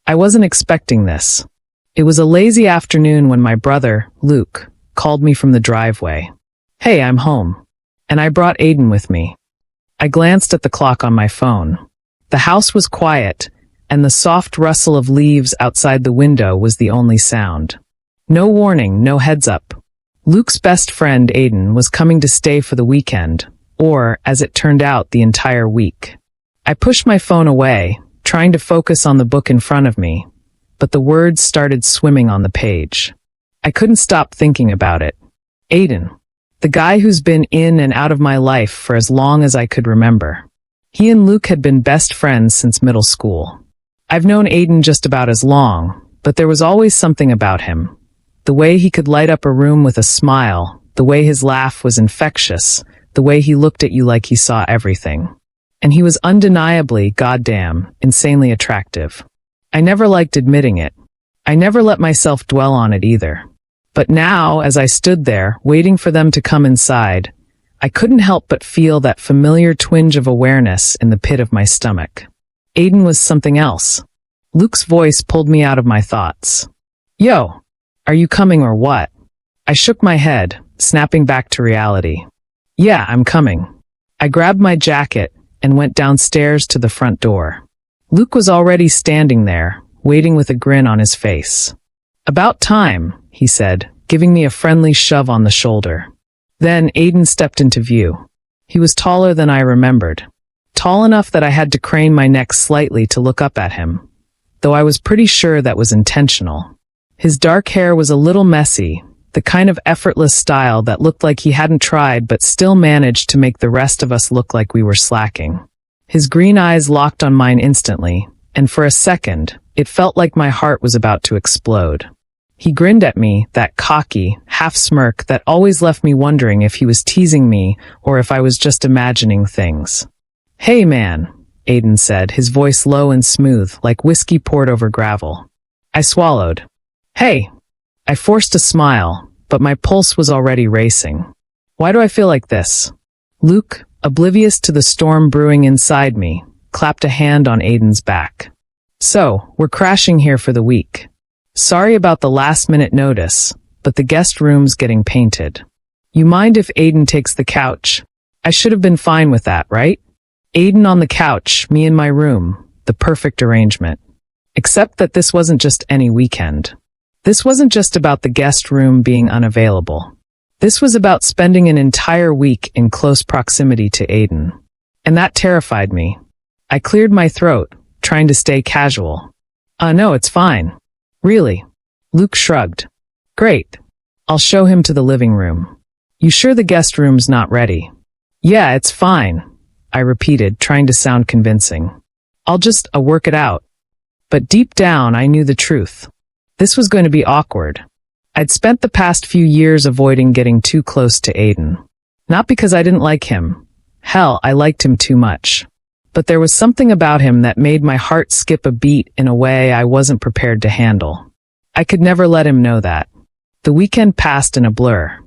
I wasn't expecting this. It was a lazy afternoon when my brother, Luke, called me from the driveway. "Hey, I'm home." And I brought Aiden with me. I glanced at the clock on my phone. The house was quiet, and the soft rustle of leaves outside the window was the only sound. No warning, no heads up. Luke's best friend, Aiden, was coming to stay for the weekend, or, as it turned out, the entire week. I pushed my phone away, trying to focus on the book in front of me, but the words started swimming on the page. I couldn't stop thinking about it. Aiden. The guy who's been in and out of my life for as long as I could remember. He and Luke had been best friends since middle school. I've known Aiden just about as long, but there was always something about him. The way he could light up a room with a smile, the way his laugh was infectious, the way he looked at you like he saw everything. And he was undeniably, goddamn, insanely attractive. I never liked admitting it. I never let myself dwell on it either. But now, as I stood there, waiting for them to come inside, I couldn't help but feel that familiar twinge of awareness in the pit of my stomach. Aiden was something else. Luke's voice pulled me out of my thoughts. "Yo, are you coming or what?" I shook my head, snapping back to reality. "Yeah, I'm coming." I grabbed my jacket and went downstairs to the front door. Luke was already standing there, waiting with a grin on his face. "About time," he said, giving me a friendly shove on the shoulder. Then Aiden stepped into view. He was taller than I remembered. Tall enough that I had to crane my neck slightly to look up at him, though I was pretty sure that was intentional. His dark hair was a little messy, the kind of effortless style that looked like he hadn't tried but still managed to make the rest of us look like we were slacking. His green eyes locked on mine instantly, and for a second, it felt like my heart was about to explode. He grinned at me, that cocky, half-smirk that always left me wondering if he was teasing me or if I was just imagining things. "Hey man," Aiden said, his voice low and smooth, like whiskey poured over gravel. I swallowed. "Hey." I forced a smile, but my pulse was already racing. Why do I feel like this? Luke, oblivious to the storm brewing inside me, clapped a hand on Aiden's back. "So, we're crashing here for the week. Sorry about the last-minute notice, but the guest room's getting painted. You mind if Aiden takes the couch?" I should have been fine with that, right? Aiden on the couch, me in my room, the perfect arrangement. Except that this wasn't just any weekend. This wasn't just about the guest room being unavailable. This was about spending an entire week in close proximity to Aiden. And that terrified me. I cleared my throat, trying to stay casual. No, it's fine. Really?" Luke shrugged. "Great. I'll show him to the living room. You sure the guest room's not ready?" "Yeah, it's fine," I repeated, trying to sound convincing. I'll just work it out." But deep down, I knew the truth. This was going to be awkward. I'd spent the past few years avoiding getting too close to Aiden. Not because I didn't like him. Hell, I liked him too much. But there was something about him that made my heart skip a beat in a way I wasn't prepared to handle. I could never let him know that. The weekend passed in a blur.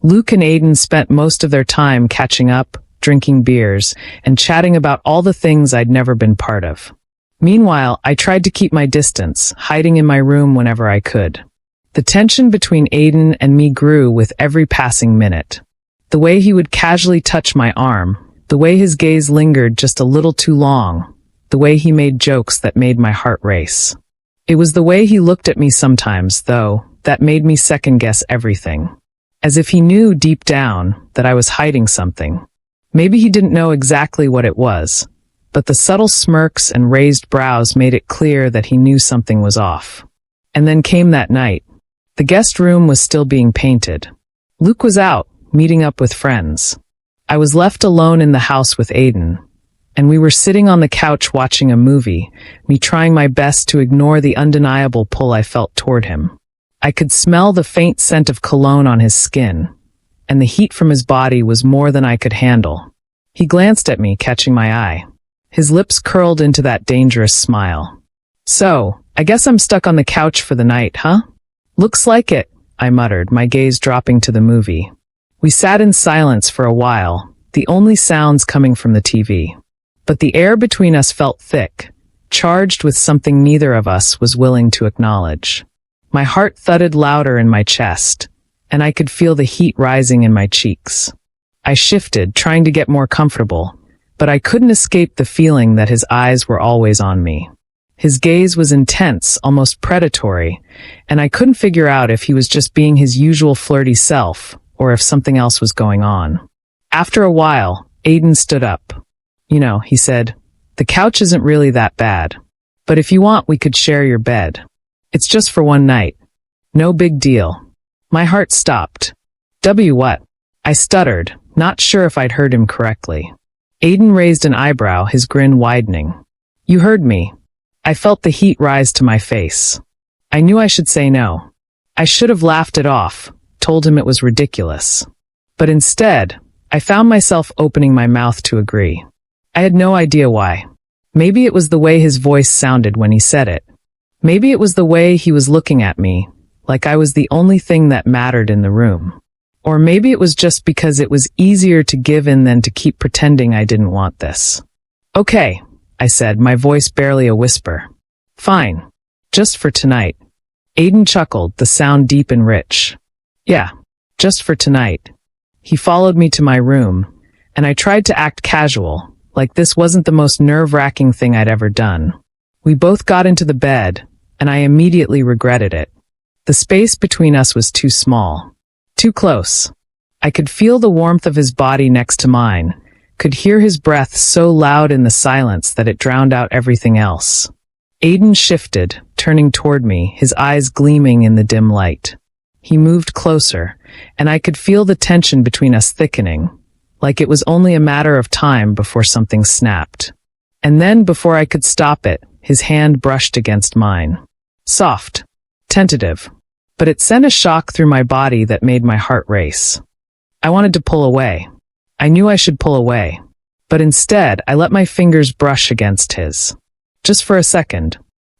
Luke and Aiden spent most of their time catching up, drinking beers, and chatting about all the things I'd never been part of. Meanwhile, I tried to keep my distance, hiding in my room whenever I could. The tension between Aiden and me grew with every passing minute. The way he would casually touch my arm, the way his gaze lingered just a little too long, the way he made jokes that made my heart race. It was the way he looked at me sometimes, though, that made me second-guess everything. As if he knew deep down that I was hiding something. Maybe he didn't know exactly what it was, but the subtle smirks and raised brows made it clear that he knew something was off. And then came that night. The guest room was still being painted. Luke was out, meeting up with friends. I was left alone in the house with Aiden, and we were sitting on the couch watching a movie, me trying my best to ignore the undeniable pull I felt toward him. I could smell the faint scent of cologne on his skin, and the heat from his body was more than I could handle. He glanced at me, catching my eye. His lips curled into that dangerous smile. "So, I guess I'm stuck on the couch for the night, huh?" "Looks like it," I muttered, my gaze dropping to the movie. We sat in silence for a while, the only sounds coming from the TV. But the air between us felt thick, charged with something neither of us was willing to acknowledge. My heart thudded louder in my chest, and I could feel the heat rising in my cheeks. I shifted, trying to get more comfortable, but I couldn't escape the feeling that his eyes were always on me. His gaze was intense, almost predatory, and I couldn't figure out if he was just being his usual flirty self or if something else was going on. After a while, Aiden stood up. "You know," he said, "the couch isn't really that bad. But if you want, we could share your bed. It's just for one night. No big deal." My heart stopped. What? I stuttered, not sure if I'd heard him correctly. Aiden raised an eyebrow, his grin widening. "You heard me." I felt the heat rise to my face. I knew I should say no. I should have laughed it off, told him it was ridiculous. But instead, I found myself opening my mouth to agree. I had no idea why. Maybe it was the way his voice sounded when he said it. Maybe it was the way he was looking at me, like I was the only thing that mattered in the room. Or maybe it was just because it was easier to give in than to keep pretending I didn't want this. "Okay," I said, my voice barely a whisper. "Fine. Just for tonight." Aiden chuckled, the sound deep and rich. "Yeah, just for tonight." He followed me to my room, and I tried to act casual, like this wasn't the most nerve-wracking thing I'd ever done. We both got into the bed, and I immediately regretted it. The space between us was too small. Too close. I could feel the warmth of his body next to mine, could hear his breath so loud in the silence that it drowned out everything else. Aiden shifted, turning toward me, his eyes gleaming in the dim light. He moved closer, and I could feel the tension between us thickening, like it was only a matter of time before something snapped. And then, before I could stop it, his hand brushed against mine. Soft. Tentative. But it sent a shock through my body that made my heart race. I wanted to pull away. I knew I should pull away. But instead, I let my fingers brush against his. Just for a second.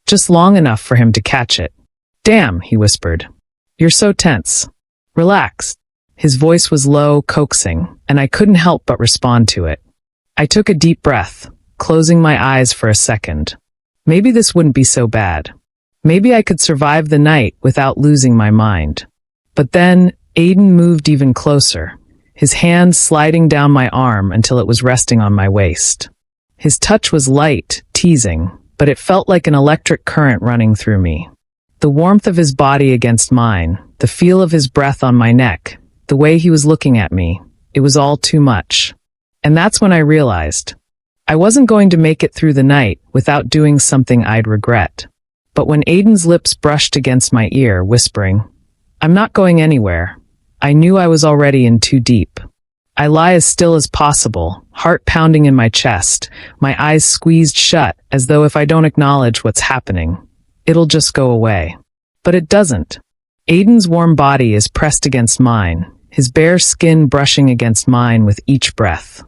Just long enough for him to catch it. "Damn," he whispered. "You're so tense. Relax." His voice was low, coaxing, and I couldn't help but respond to it. I took a deep breath, closing my eyes for a second. Maybe this wouldn't be so bad. Maybe I could survive the night without losing my mind. But then, Aiden moved even closer, his hand sliding down my arm until it was resting on my waist. His touch was light, teasing, but it felt like an electric current running through me. The warmth of his body against mine, the feel of his breath on my neck, the way he was looking at me, it was all too much. And that's when I realized I wasn't going to make it through the night without doing something I'd regret. But when Aiden's lips brushed against my ear, whispering, "I'm not going anywhere," I knew I was already in too deep. I lie as still as possible, heart pounding in my chest, my eyes squeezed shut as though if I don't acknowledge what's happening, it'll just go away. But it doesn't. Aiden's warm body is pressed against mine, his bare skin brushing against mine with each breath.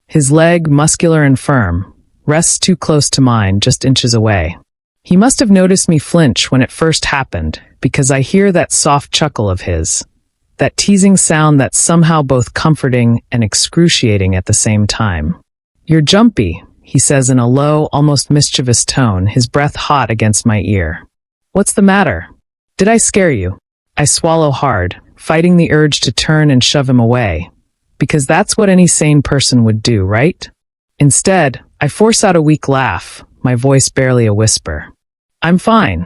His leg, muscular and firm, rests too close to mine, just inches away. He must have noticed me flinch when it first happened, because I hear that soft chuckle of his, that teasing sound that's somehow both comforting and excruciating at the same time. "You're jumpy," he says in a low, almost mischievous tone, his breath hot against my ear. "What's the matter? Did I scare you?" I swallow hard, fighting the urge to turn and shove him away, because that's what any sane person would do, right? Instead, I force out a weak laugh, my voice barely a whisper. "I'm fine.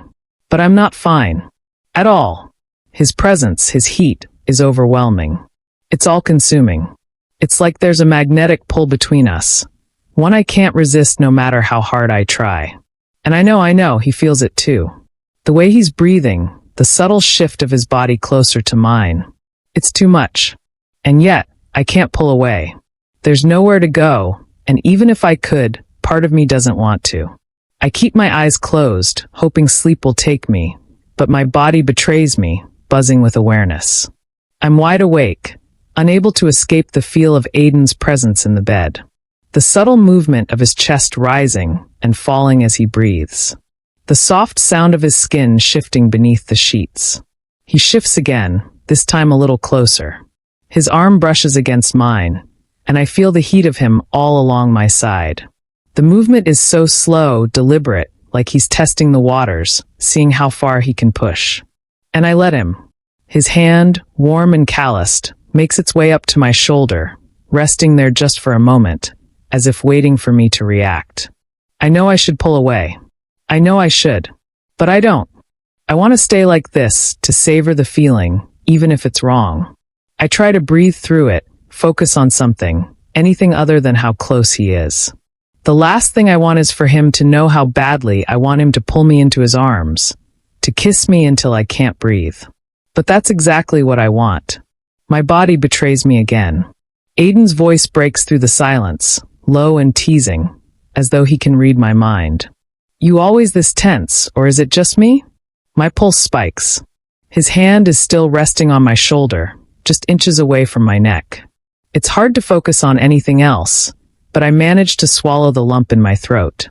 But I'm not fine. At all." His presence, his heat, is overwhelming. It's all-consuming. It's like there's a magnetic pull between us, one I can't resist no matter how hard I try. And I know, he feels it too. The way he's breathing, the subtle shift of his body closer to mine. It's too much. And yet, I can't pull away. There's nowhere to go, and even if I could, part of me doesn't want to. I keep my eyes closed, hoping sleep will take me, but my body betrays me, buzzing with awareness. I'm wide awake, unable to escape the feel of Aiden's presence in the bed. The subtle movement of his chest rising and falling as he breathes. The soft sound of his skin shifting beneath the sheets. He shifts again, this time a little closer. His arm brushes against mine, and I feel the heat of him all along my side. The movement is so slow, deliberate, like he's testing the waters, seeing how far he can push. And I let him. His hand, warm and calloused, makes its way up to my shoulder, resting there just for a moment, as if waiting for me to react. I know I should pull away. I know I should. But I don't. I want to stay like this, to savor the feeling, even if it's wrong. I try to breathe through it, focus on something, anything other than how close he is. The last thing I want is for him to know how badly I want him to pull me into his arms, to kiss me until I can't breathe. But that's exactly what I want. My body betrays me again. Aiden's voice breaks through the silence, low and teasing, as though he can read my mind. You always this tense, or is it just me? My pulse spikes. His hand is still resting on my shoulder, just inches away from my neck. It's hard to focus on anything else, but I manage to swallow the lump in my throat.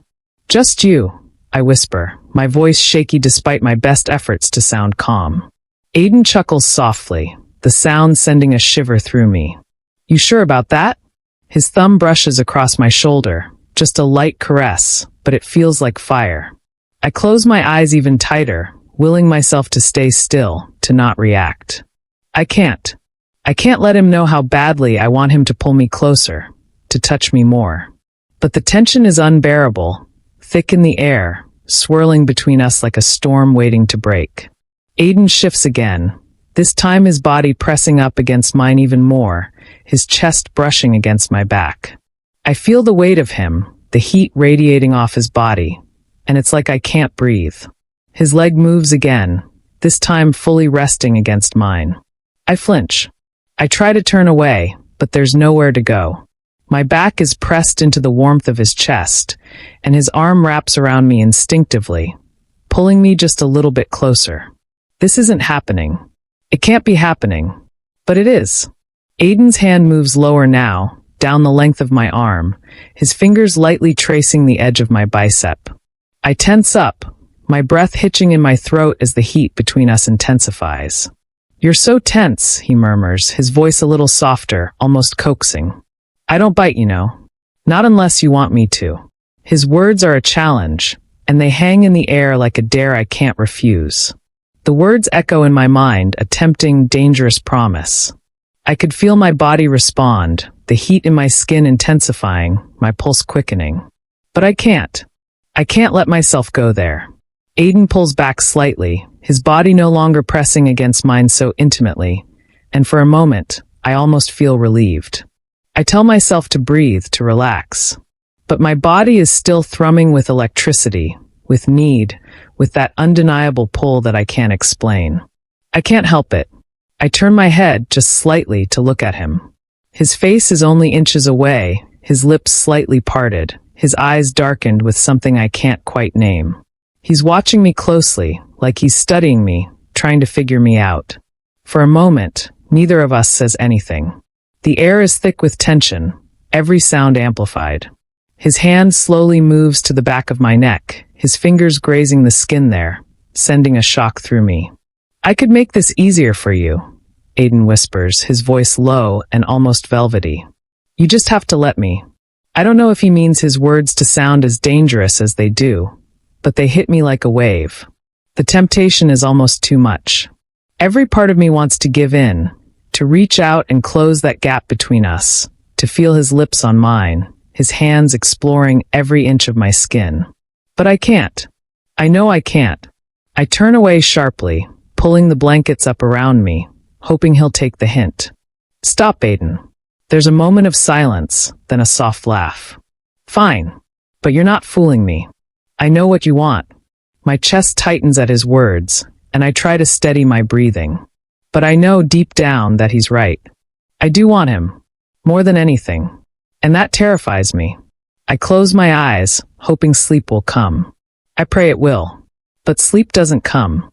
Just you, I whisper, my voice shaky despite my best efforts to sound calm. Aiden chuckles softly, the sound sending a shiver through me. You sure about that? His thumb brushes across my shoulder, just a light caress, but it feels like fire. I close my eyes even tighter, willing myself to stay still, to not react. I can't let him know how badly I want him to pull me closer, to touch me more. But the tension is unbearable, thick in the air, swirling between us like a storm waiting to break. Aiden shifts again, this time his body pressing up against mine even more, his chest brushing against my back. I feel the weight of him, the heat radiating off his body, and it's like I can't breathe. His leg moves again, this time fully resting against mine. I flinch. I try to turn away, but there's nowhere to go. My back is pressed into the warmth of his chest, and his arm wraps around me instinctively, pulling me just a little bit closer. This isn't happening. It can't be happening. But it is. Aiden's hand moves lower now, down the length of my arm, his fingers lightly tracing the edge of my bicep. I tense up, my breath hitching in my throat as the heat between us intensifies. You're so tense, he murmurs, his voice a little softer, almost coaxing. I don't bite, you know. Not unless you want me to. His words are a challenge, and they hang in the air like a dare I can't refuse. The words echo in my mind, a tempting, dangerous promise. I could feel my body respond, the heat in my skin intensifying, my pulse quickening. But I can't. I can't let myself go there. Aiden pulls back slightly, his body no longer pressing against mine so intimately, and for a moment, I almost feel relieved. I tell myself to breathe, to relax. But my body is still thrumming with electricity, with need, with that undeniable pull that I can't explain. I can't help it. I turn my head just slightly to look at him. His face is only inches away, his lips slightly parted, his eyes darkened with something I can't quite name. He's watching me closely, like he's studying me, trying to figure me out. For a moment, neither of us says anything. The air is thick with tension, every sound amplified. His hand slowly moves to the back of my neck, his fingers grazing the skin there, sending a shock through me. I could make this easier for you, Aiden whispers, his voice low and almost velvety. You just have to let me. I don't know if he means his words to sound as dangerous as they do, but they hit me like a wave. The temptation is almost too much. Every part of me wants to give in, to reach out and close that gap between us, to feel his lips on mine, his hands exploring every inch of my skin. But I can't. I know I can't. I turn away sharply, pulling the blankets up around me, hoping he'll take the hint. Stop, Aiden. There's a moment of silence, then a soft laugh. Fine, but you're not fooling me. I know what you want. My chest tightens at his words, and I try to steady my breathing. But I know deep down that he's right. I do want him, more than anything, and that terrifies me. I close my eyes, hoping sleep will come. I pray it will, but sleep doesn't come.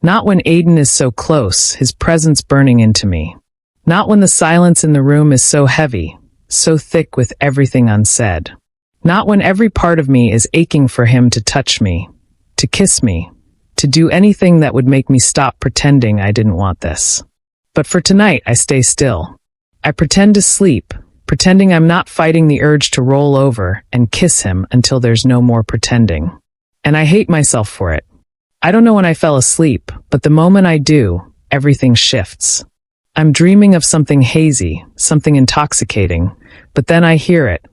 Not when Aiden is so close, his presence burning into me. Not when the silence in the room is so heavy, so thick with everything unsaid. Not when every part of me is aching for him to touch me, to kiss me, to do anything that would make me stop pretending I didn't want this. But for tonight, I stay still. I pretend to sleep, pretending I'm not fighting the urge to roll over and kiss him until there's no more pretending. And I hate myself for it. I don't know when I fell asleep, but the moment I do, everything shifts. I'm dreaming of something hazy, something intoxicating, but then I hear it,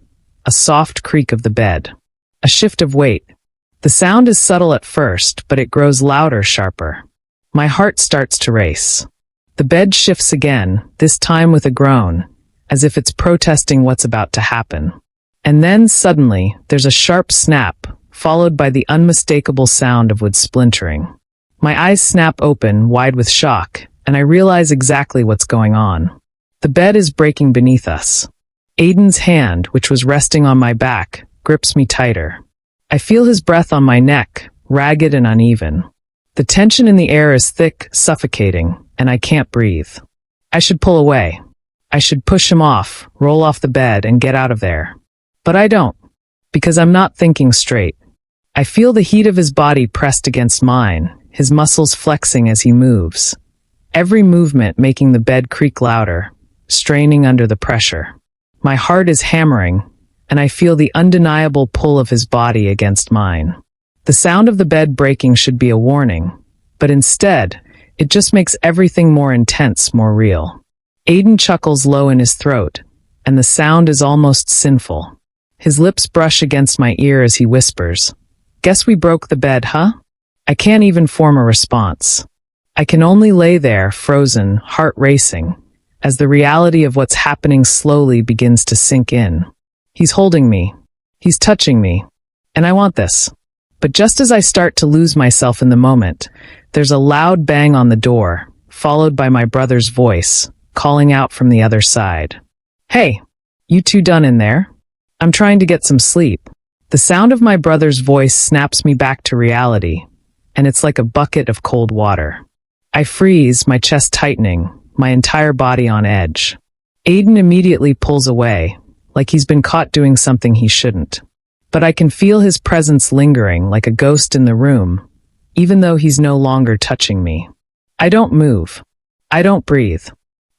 a soft creak of the bed, a shift of weight. The sound is subtle at first, but it grows louder, sharper. My heart starts to race. The bed shifts again, this time with a groan, as if it's protesting what's about to happen. And then, suddenly, there's a sharp snap, followed by the unmistakable sound of wood splintering. My eyes snap open, wide with shock, and I realize exactly what's going on. The bed is breaking beneath us. Aiden's hand, which was resting on my back, grips me tighter. I feel his breath on my neck, ragged and uneven. The tension in the air is thick, suffocating, and I can't breathe. I should pull away. I should push him off, roll off the bed, and get out of there. But I don't, because I'm not thinking straight. I feel the heat of his body pressed against mine, his muscles flexing as he moves. Every movement making the bed creak louder, straining under the pressure. My heart is hammering, and I feel the undeniable pull of his body against mine. The sound of the bed breaking should be a warning, but instead, it just makes everything more intense, more real. Aiden chuckles low in his throat, and the sound is almost sinful. His lips brush against my ear as he whispers, "Guess we broke the bed, huh?" I can't even form a response. I can only lay there, frozen, heart racing, as the reality of what's happening slowly begins to sink in. He's holding me. He's touching me. And I want this. But just as I start to lose myself in the moment, there's a loud bang on the door, followed by my brother's voice, calling out from the other side. "Hey, you two done in there? I'm trying to get some sleep." The sound of my brother's voice snaps me back to reality, and it's like a bucket of cold water. I freeze, my chest tightening, my entire body on edge. Aiden immediately pulls away, like he's been caught doing something he shouldn't. But I can feel his presence lingering like a ghost in the room, even though he's no longer touching me. I don't move. I don't breathe.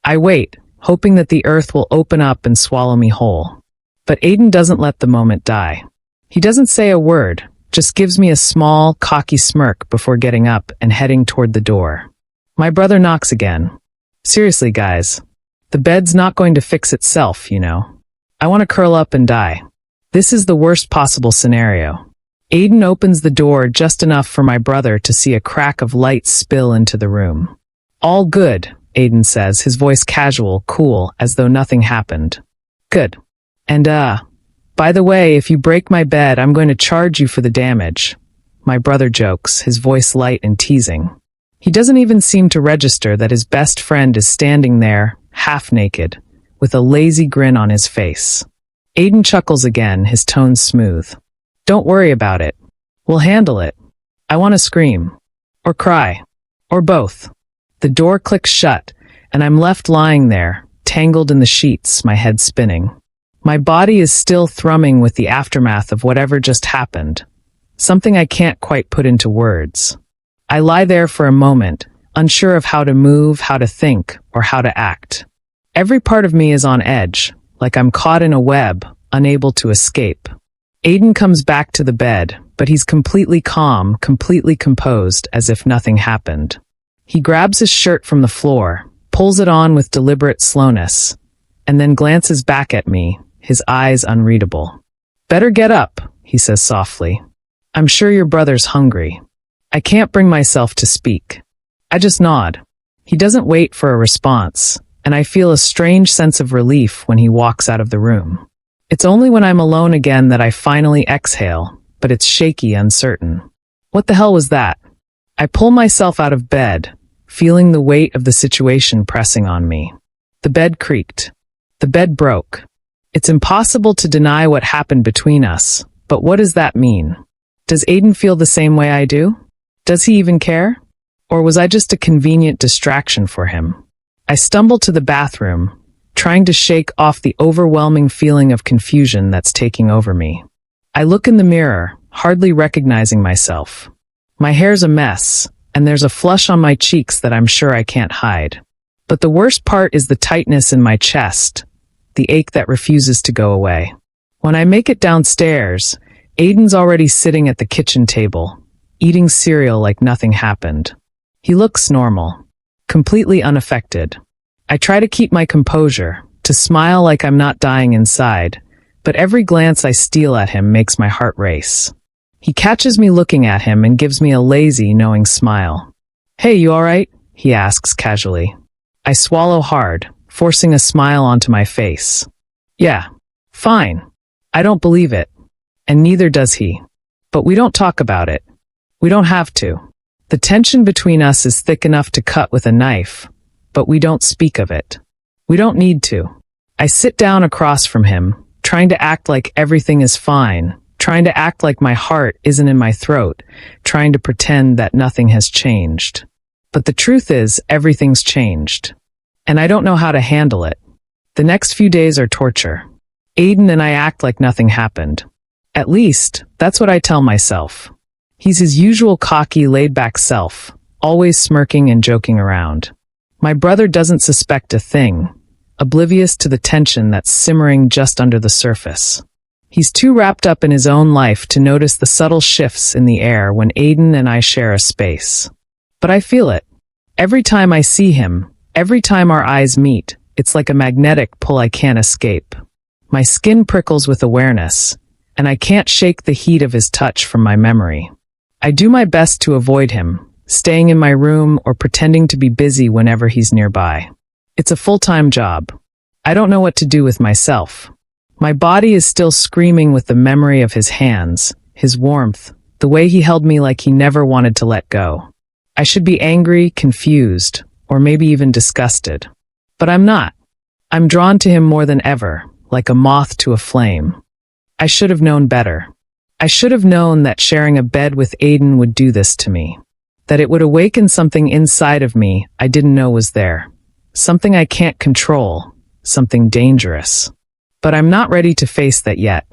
I wait, hoping that the earth will open up and swallow me whole. But Aiden doesn't let the moment die. He doesn't say a word, just gives me a small, cocky smirk before getting up and heading toward the door. My brother knocks again. Seriously, guys. The bed's not going to fix itself, you know. I want to curl up and die. This is the worst possible scenario. Aiden opens the door just enough for my brother to see a crack of light spill into the room. "All good," Aiden says, his voice casual, cool, as though nothing happened. "Good. And, by the way, if you break my bed, I'm going to charge you for the damage." My brother jokes, his voice light and teasing. He doesn't even seem to register that his best friend is standing there, half naked, with a lazy grin on his face. Aiden chuckles again, his tone smooth. "Don't worry about it. We'll handle it." I want to scream. Or cry. Or both. The door clicks shut, and I'm left lying there, tangled in the sheets, my head spinning. My body is still thrumming with the aftermath of whatever just happened, something I can't quite put into words. I lie there for a moment, unsure of how to move, how to think, or how to act. Every part of me is on edge, like I'm caught in a web, unable to escape. Aiden comes back to the bed, but he's completely calm, completely composed, as if nothing happened. He grabs his shirt from the floor, pulls it on with deliberate slowness, and then glances back at me, his eyes unreadable. "Better get up," he says softly. "I'm sure your brother's hungry." I can't bring myself to speak. I just nod. He doesn't wait for a response, and I feel a strange sense of relief when he walks out of the room. It's only when I'm alone again that I finally exhale, but it's shaky, uncertain. What the hell was that? I pull myself out of bed, feeling the weight of the situation pressing on me. The bed creaked. The bed broke. It's impossible to deny what happened between us, but what does that mean? Does Aiden feel the same way I do? Does he even care? Or was I just a convenient distraction for him? I stumble to the bathroom, trying to shake off the overwhelming feeling of confusion that's taking over me. I look in the mirror, hardly recognizing myself. My hair's a mess, and there's a flush on my cheeks that I'm sure I can't hide. But the worst part is the tightness in my chest, the ache that refuses to go away. When I make it downstairs, Aiden's already sitting at the kitchen table, eating cereal like nothing happened. He looks normal, completely unaffected. I try to keep my composure, to smile like I'm not dying inside, but every glance I steal at him makes my heart race. He catches me looking at him and gives me a lazy, knowing smile. "Hey, you all right?" he asks casually. I swallow hard, forcing a smile onto my face. "Yeah, fine." I don't believe it, and neither does he. But we don't talk about it. We don't have to. The tension between us is thick enough to cut with a knife, but we don't speak of it. We don't need to. I sit down across from him, trying to act like everything is fine, trying to act like my heart isn't in my throat, trying to pretend that nothing has changed. But the truth is, everything's changed. And I don't know how to handle it. The next few days are torture. Aiden and I act like nothing happened. At least, that's what I tell myself. He's his usual cocky, laid-back self, always smirking and joking around. My brother doesn't suspect a thing, oblivious to the tension that's simmering just under the surface. He's too wrapped up in his own life to notice the subtle shifts in the air when Aiden and I share a space. But I feel it. Every time I see him, every time our eyes meet, it's like a magnetic pull I can't escape. My skin prickles with awareness, and I can't shake the heat of his touch from my memory. I do my best to avoid him, staying in my room or pretending to be busy whenever he's nearby. It's a full-time job. I don't know what to do with myself. My body is still screaming with the memory of his hands, his warmth, the way he held me like he never wanted to let go. I should be angry, confused, or maybe even disgusted. But I'm not. I'm drawn to him more than ever, like a moth to a flame. I should have known better. I should have known that sharing a bed with Aiden would do this to me. That it would awaken something inside of me I didn't know was there. Something I can't control. Something dangerous. But I'm not ready to face that yet.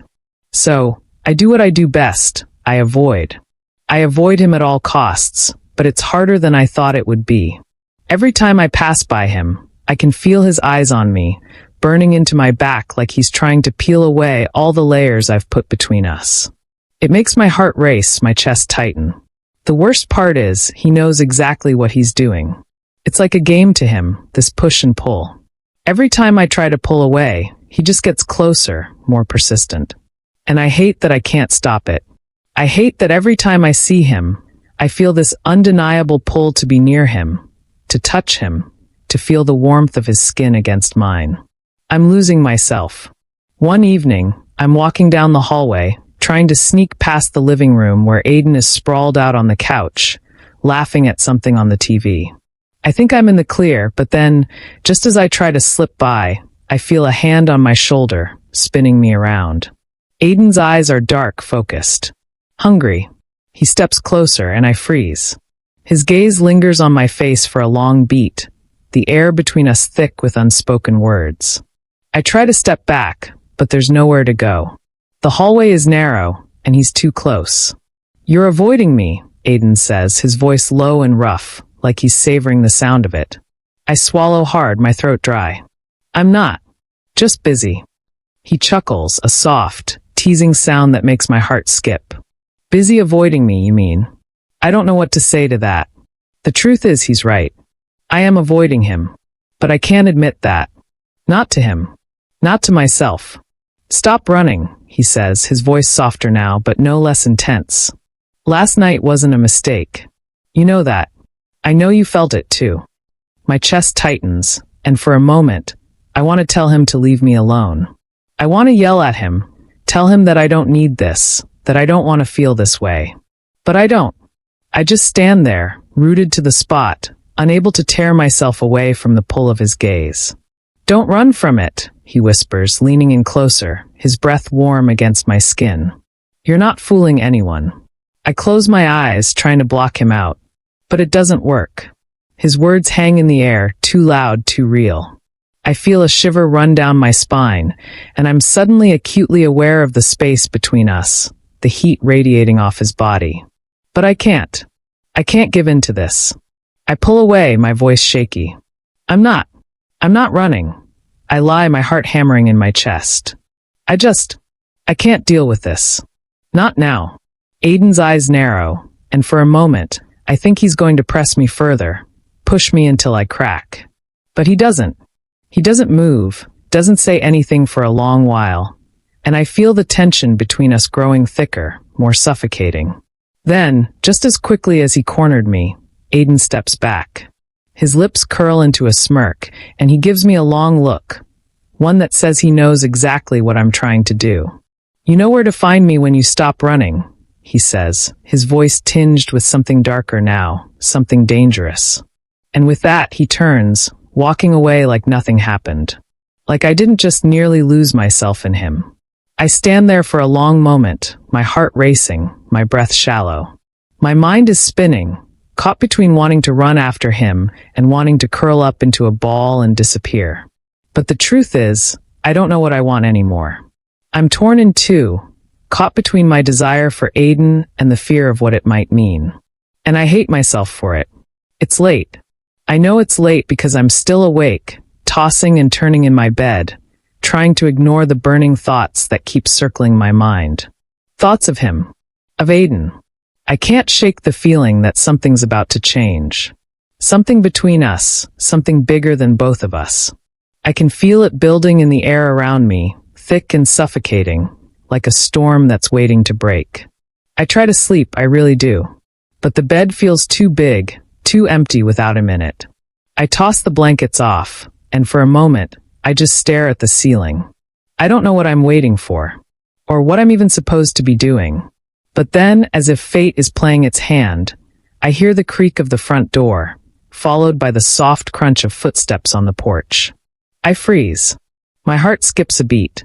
So, I do what I do best. I avoid. I avoid him at all costs, but it's harder than I thought it would be. Every time I pass by him, I can feel his eyes on me, burning into my back like he's trying to peel away all the layers I've put between us. It makes my heart race, my chest tighten. The worst part is, he knows exactly what he's doing. It's like a game to him, this push and pull. Every time I try to pull away, he just gets closer, more persistent. And I hate that I can't stop it. I hate that every time I see him, I feel this undeniable pull to be near him, to touch him, to feel the warmth of his skin against mine. I'm losing myself. One evening, I'm walking down the hallway, trying to sneak past the living room where Aiden is sprawled out on the couch, laughing at something on the TV. I think I'm in the clear, but then, just as I try to slip by, I feel a hand on my shoulder, spinning me around. Aiden's eyes are dark, focused. Hungry. He steps closer, and I freeze. His gaze lingers on my face for a long beat, the air between us thick with unspoken words. I try to step back, but there's nowhere to go. The hallway is narrow, and he's too close. "You're avoiding me," Aiden says, his voice low and rough, like he's savoring the sound of it. I swallow hard, my throat dry. "I'm not. Just busy." He chuckles, a soft, teasing sound that makes my heart skip. "Busy avoiding me, you mean?" I don't know what to say to that. The truth is, he's right. I am avoiding him. But I can't admit that. Not to him. Not to myself. "Stop running," he says, his voice softer now, but no less intense. "Last night wasn't a mistake. You know that. I know you felt it too." My chest tightens, and for a moment, I want to tell him to leave me alone. I want to yell at him, tell him that I don't need this, that I don't want to feel this way. But I don't. I just stand there, rooted to the spot, unable to tear myself away from the pull of his gaze. "Don't run from it," he whispers, leaning in closer, his breath warm against my skin. "You're not fooling anyone." I close my eyes, trying to block him out. But it doesn't work. His words hang in the air, too loud, too real. I feel a shiver run down my spine, and I'm suddenly acutely aware of the space between us, the heat radiating off his body. But I can't. I can't give in to this. I pull away, my voice shaky. I'm not running. I lie, my heart hammering in my chest. I can't deal with this. Not now. Aiden's eyes narrow, and for a moment, I think he's going to press me further, push me until I crack. But he doesn't. He doesn't move, doesn't say anything for a long while, and I feel the tension between us growing thicker, more suffocating. Then, just as quickly as he cornered me, Aiden steps back. His lips curl into a smirk, and he gives me a long look, one that says he knows exactly what I'm trying to do. "You know where to find me when you stop running," he says, his voice tinged with something darker now, something dangerous. And with that, he turns, walking away like nothing happened. Like I didn't just nearly lose myself in him. I stand there for a long moment, my heart racing, my breath shallow. My mind is spinning, caught between wanting to run after him and wanting to curl up into a ball and disappear. But the truth is, I don't know what I want anymore. I'm torn in two, caught between my desire for Aiden and the fear of what it might mean. And I hate myself for it. It's late. I know it's late because I'm still awake, tossing and turning in my bed, trying to ignore the burning thoughts that keep circling my mind. Thoughts of him, of Aiden. I can't shake the feeling that something's about to change. Something between us, something bigger than both of us. I can feel it building in the air around me, thick and suffocating, like a storm that's waiting to break. I try to sleep, I really do. But the bed feels too big, too empty without him in it. I toss the blankets off, and for a moment, I just stare at the ceiling. I don't know what I'm waiting for, or what I'm even supposed to be doing. But then, as if fate is playing its hand, I hear the creak of the front door, followed by the soft crunch of footsteps on the porch. I freeze. My heart skips a beat.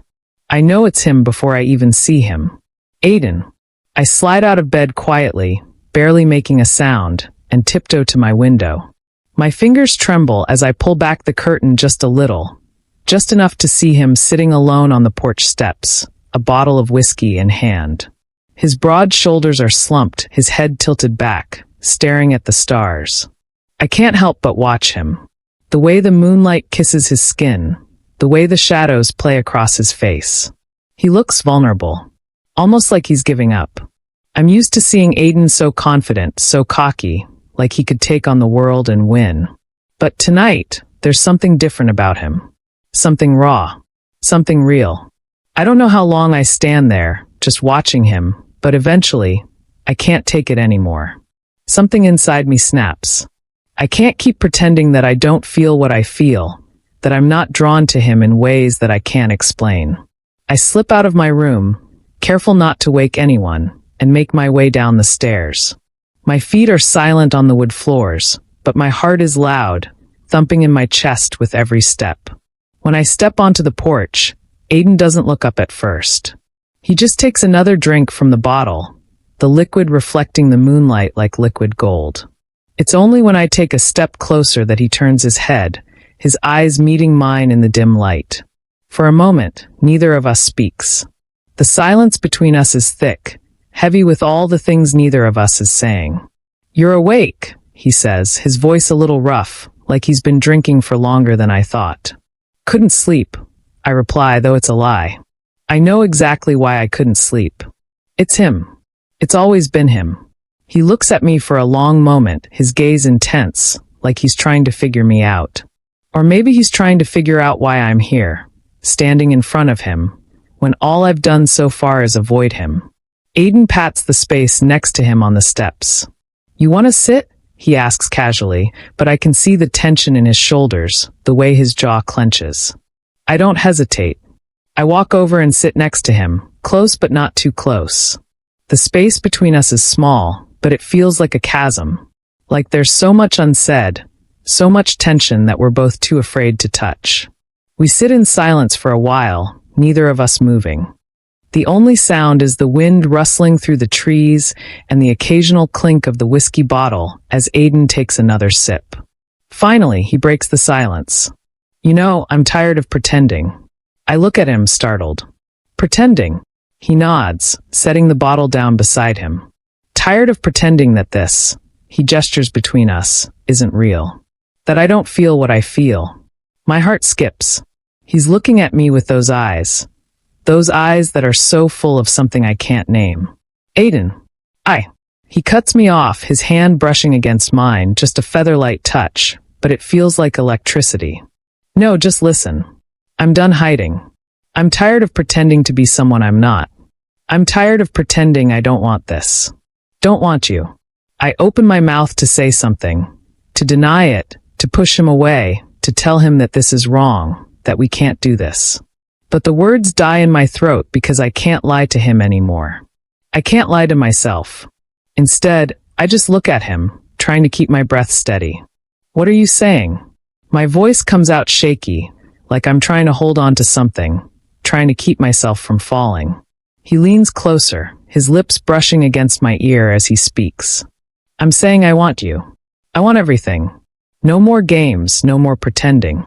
I know it's him before I even see him. Aiden. I slide out of bed quietly, barely making a sound, and tiptoe to my window. My fingers tremble as I pull back the curtain just a little, just enough to see him sitting alone on the porch steps, a bottle of whiskey in hand. His broad shoulders are slumped, his head tilted back, staring at the stars. I can't help but watch him. The way the moonlight kisses his skin, the way the shadows play across his face. He looks vulnerable, almost like he's giving up. I'm used to seeing Aiden so confident, so cocky, like he could take on the world and win. But tonight, there's something different about him. Something raw. Something real. I don't know how long I stand there, just watching him, but eventually, I can't take it anymore. Something inside me snaps. I can't keep pretending that I don't feel what I feel, that I'm not drawn to him in ways that I can't explain. I slip out of my room, careful not to wake anyone, and make my way down the stairs. My feet are silent on the wood floors, but my heart is loud, thumping in my chest with every step. When I step onto the porch, Aiden doesn't look up at first. He just takes another drink from the bottle, the liquid reflecting the moonlight like liquid gold. It's only when I take a step closer that he turns his head, his eyes meeting mine in the dim light. For a moment, neither of us speaks. The silence between us is thick, heavy with all the things neither of us is saying. "You're awake," he says, his voice a little rough, like he's been drinking for longer than I thought. "Couldn't sleep," I reply, though it's a lie. I know exactly why I couldn't sleep. It's him. It's always been him. He looks at me for a long moment, his gaze intense, like he's trying to figure me out. Or maybe he's trying to figure out why I'm here, standing in front of him, when all I've done so far is avoid him. Aiden pats the space next to him on the steps. "You want to sit?" he asks casually, but I can see the tension in his shoulders, the way his jaw clenches. I don't hesitate. I walk over and sit next to him, close but not too close. The space between us is small, but it feels like a chasm. Like there's so much unsaid, so much tension that we're both too afraid to touch. We sit in silence for a while, neither of us moving. The only sound is the wind rustling through the trees and the occasional clink of the whiskey bottle as Aiden takes another sip. Finally, he breaks the silence. "You know, I'm tired of pretending." I look at him, startled. "Pretending?" He nods, setting the bottle down beside him. "Tired of pretending that this," he gestures between us, "isn't real. That I don't feel what I feel." My heart skips. He's looking at me with those eyes. Those eyes that are so full of something I can't name. Aiden. He cuts me off, his hand brushing against mine, just a feather-light touch, but it feels like electricity. No, just listen. I'm done hiding. I'm tired of pretending to be someone I'm not. I'm tired of pretending I don't want this. Don't want you. I open my mouth to say something, to deny it, to push him away, to tell him that this is wrong, that we can't do this. But the words die in my throat because I can't lie to him anymore. I can't lie to myself. Instead, I just look at him, trying to keep my breath steady. What are you saying? My voice comes out shaky, like I'm trying to hold on to something, trying to keep myself from falling. He leans closer, his lips brushing against my ear as he speaks. I'm saying I want you. I want everything. No more games, no more pretending.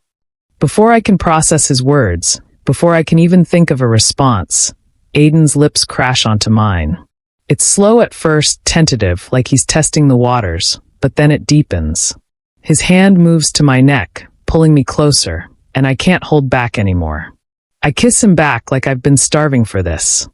Before I can process his words, before I can even think of a response, Aiden's lips crash onto mine. It's slow at first, tentative, like he's testing the waters, but then it deepens. His hand moves to my neck, pulling me closer, and I can't hold back anymore. I kiss him back like I've been starving for this.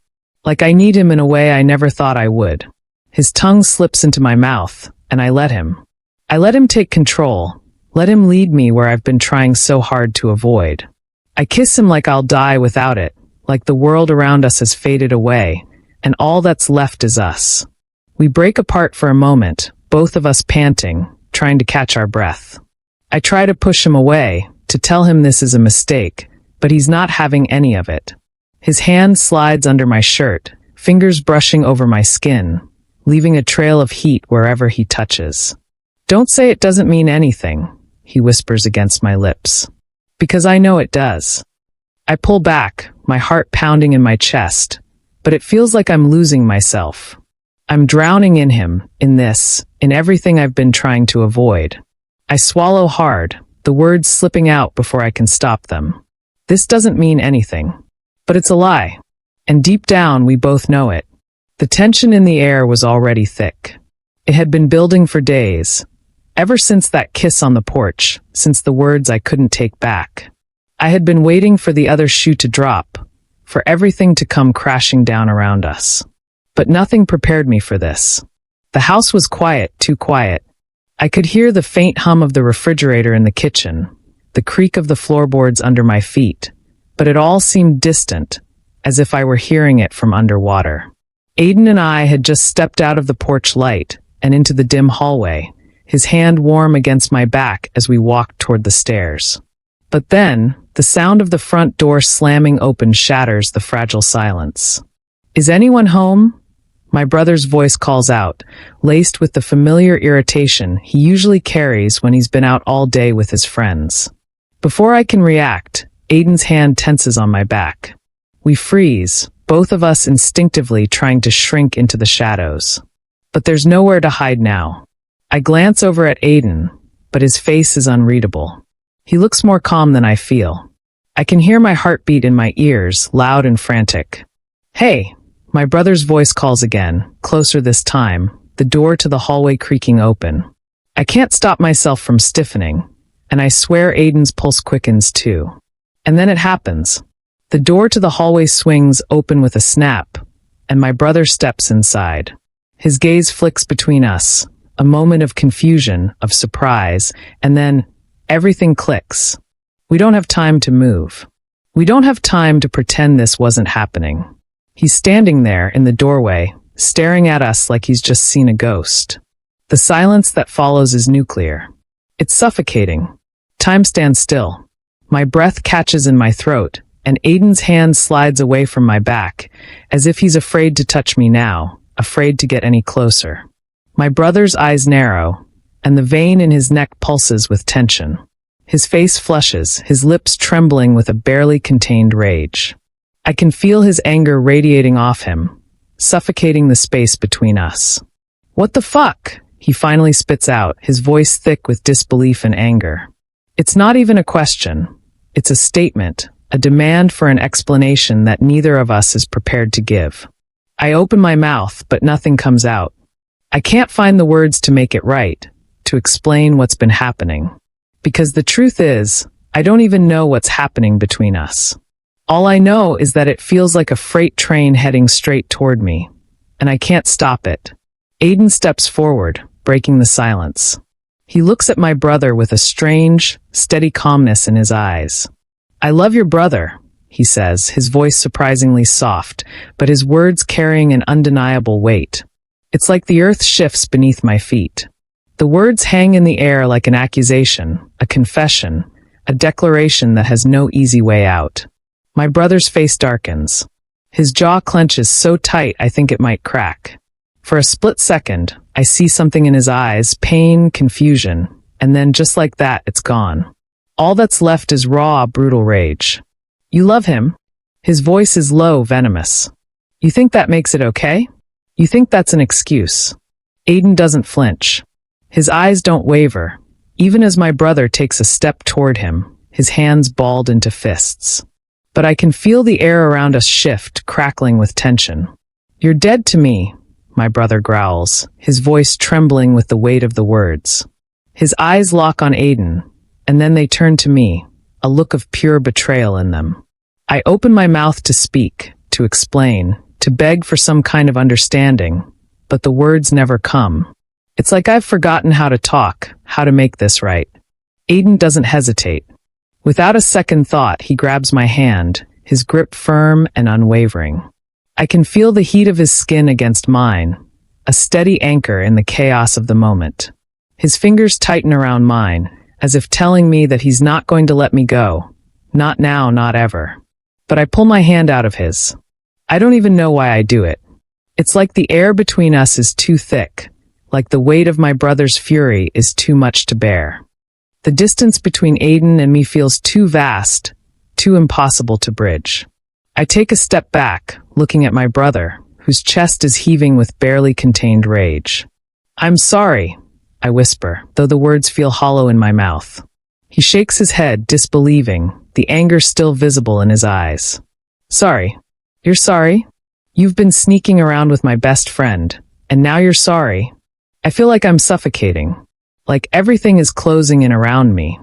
Like I need him in a way I never thought I would. His tongue slips into my mouth, and I let him. I let him take control, let him lead me where I've been trying so hard to avoid. I kiss him like I'll die without it, like the world around us has faded away, and all that's left is us. We break apart for a moment, both of us panting, trying to catch our breath. I try to push him away, to tell him this is a mistake, but he's not having any of it. His hand slides under my shirt, fingers brushing over my skin, leaving a trail of heat wherever he touches. Don't say it doesn't mean anything, he whispers against my lips. Because I know it does. I pull back, my heart pounding in my chest, but it feels like I'm losing myself. I'm drowning in him, in this, in everything I've been trying to avoid. I swallow hard, the words slipping out before I can stop them. This doesn't mean anything. But it's a lie. And deep down, we both know it. The tension in the air was already thick. It had been building for days. Ever since that kiss on the porch, since the words I couldn't take back. I had been waiting for the other shoe to drop, for everything to come crashing down around us. But nothing prepared me for this. The house was quiet, too quiet. I could hear the faint hum of the refrigerator in the kitchen, the creak of the floorboards under my feet, but it all seemed distant, as if I were hearing it from underwater. Aiden and I had just stepped out of the porch light and into the dim hallway, his hand warm against my back as we walked toward the stairs. But then, the sound of the front door slamming open shatters the fragile silence. Is anyone home? My brother's voice calls out, laced with the familiar irritation he usually carries when he's been out all day with his friends. Before I can react, Aiden's hand tenses on my back. We freeze, both of us instinctively trying to shrink into the shadows. But there's nowhere to hide now. I glance over at Aiden, but his face is unreadable. He looks more calm than I feel. I can hear my heartbeat in my ears, loud and frantic. Hey, my brother's voice calls again, closer this time, the door to the hallway creaking open. I can't stop myself from stiffening, and I swear Aiden's pulse quickens too. And then it happens. The door to the hallway swings open with a snap, and my brother steps inside. His gaze flicks between us, a moment of confusion, of surprise, and then everything clicks. We don't have time to move. We don't have time to pretend this wasn't happening. He's standing there in the doorway, staring at us like he's just seen a ghost. The silence that follows is nuclear. It's suffocating. Time stands still. My breath catches in my throat, and Aiden's hand slides away from my back, as if he's afraid to touch me now, afraid to get any closer. My brother's eyes narrow, and the vein in his neck pulses with tension. His face flushes, his lips trembling with a barely contained rage. I can feel his anger radiating off him, suffocating the space between us. What the fuck? He finally spits out, his voice thick with disbelief and anger. It's not even a question. It's a statement, a demand for an explanation that neither of us is prepared to give. I open my mouth, but nothing comes out. I can't find the words to make it right, to explain what's been happening. Because the truth is, I don't even know what's happening between us. All I know is that it feels like a freight train heading straight toward me, and I can't stop it. Aiden steps forward, breaking the silence. He looks at my brother with a strange, steady calmness in his eyes. "I love your brother," he says, his voice surprisingly soft, but his words carrying an undeniable weight. It's like the earth shifts beneath my feet. The words hang in the air like an accusation, a confession, a declaration that has no easy way out. My brother's face darkens. His jaw clenches so tight I think it might crack. For a split second, I see something in his eyes, pain, confusion, and then just like that, it's gone. All that's left is raw, brutal rage. "You love him?" His voice is low, venomous. "You think that makes it okay? You think that's an excuse?" Aiden doesn't flinch. His eyes don't waver, even as my brother takes a step toward him, his hands balled into fists. But I can feel the air around us shift, crackling with tension. "You're dead to me," my brother growls, his voice trembling with the weight of the words. His eyes lock on Aiden, and then they turn to me, a look of pure betrayal in them. I open my mouth to speak, to explain, to beg for some kind of understanding, but the words never come. It's like I've forgotten how to talk, how to make this right. Aiden doesn't hesitate. Without a second thought, he grabs my hand, his grip firm and unwavering. I can feel the heat of his skin against mine, a steady anchor in the chaos of the moment. His fingers tighten around mine, as if telling me that he's not going to let me go. Not now, not ever. But I pull my hand out of his. I don't even know why I do it. It's like the air between us is too thick, like the weight of my brother's fury is too much to bear. The distance between Aiden and me feels too vast, too impossible to bridge. I take a step back, looking at my brother, whose chest is heaving with barely contained rage. "I'm sorry," I whisper, though the words feel hollow in my mouth. He shakes his head, disbelieving, the anger still visible in his eyes. "Sorry? You're sorry? You've been sneaking around with my best friend, and now you're sorry?" I feel like I'm suffocating, like everything is closing in around me.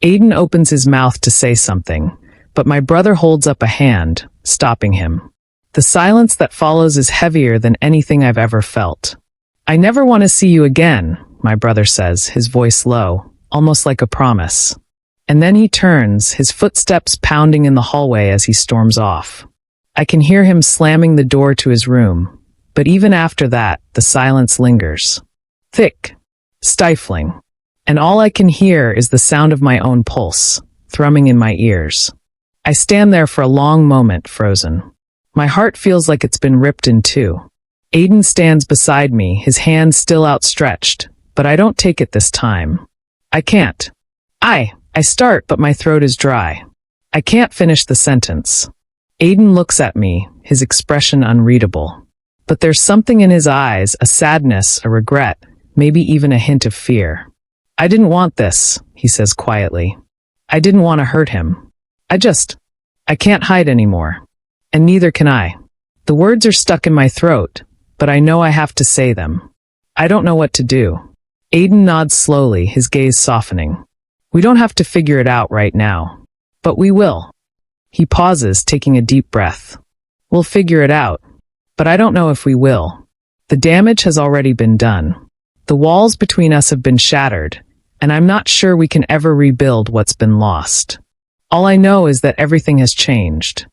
Aiden opens his mouth to say something, but my brother holds up a hand, stopping him. The silence that follows is heavier than anything I've ever felt. "I never want to see you again," my brother says, his voice low, almost like a promise. And then he turns, his footsteps pounding in the hallway as he storms off. I can hear him slamming the door to his room, but even after that, the silence lingers. Thick, stifling, and all I can hear is the sound of my own pulse, thrumming in my ears. I stand there for a long moment, frozen. My heart feels like it's been ripped in two. Aiden stands beside me, his hand still outstretched, but I don't take it this time. I can't. I start, but my throat is dry. I can't finish the sentence. Aiden looks at me, his expression unreadable. But there's something in his eyes, a sadness, a regret, maybe even a hint of fear. "I didn't want this," he says quietly. "I didn't want to hurt him. I can't hide anymore. And neither can I." The words are stuck in my throat, but I know I have to say them. I don't know what to do. Aiden nods slowly, his gaze softening. "We don't have to figure it out right now. But we will." He pauses, taking a deep breath. "We'll figure it out. But I don't know if we will. The damage has already been done. The walls between us have been shattered, and I'm not sure we can ever rebuild what's been lost. All I know is that everything has changed,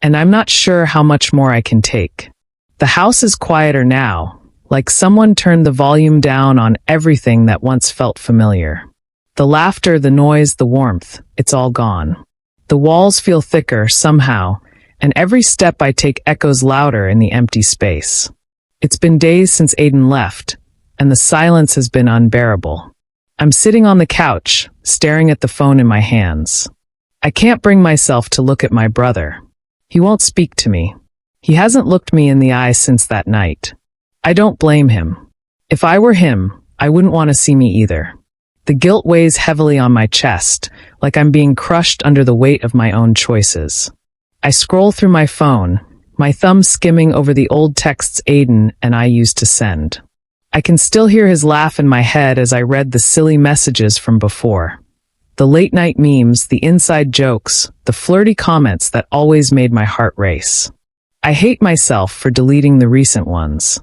and I'm not sure how much more I can take. The house is quieter now, like someone turned the volume down on everything that once felt familiar. The laughter, the noise, the warmth, it's all gone. The walls feel thicker somehow, and every step I take echoes louder in the empty space. It's been days since Aiden left, and the silence has been unbearable. I'm sitting on the couch, staring at the phone in my hands. I can't bring myself to look at my brother. He won't speak to me. He hasn't looked me in the eye since that night. I don't blame him. If I were him, I wouldn't want to see me either. The guilt weighs heavily on my chest, like I'm being crushed under the weight of my own choices. I scroll through my phone, my thumb skimming over the old texts Aiden and I used to send. I can still hear his laugh in my head as I read the silly messages from before. The late night memes, the inside jokes, the flirty comments that always made my heart race. I hate myself for deleting the recent ones.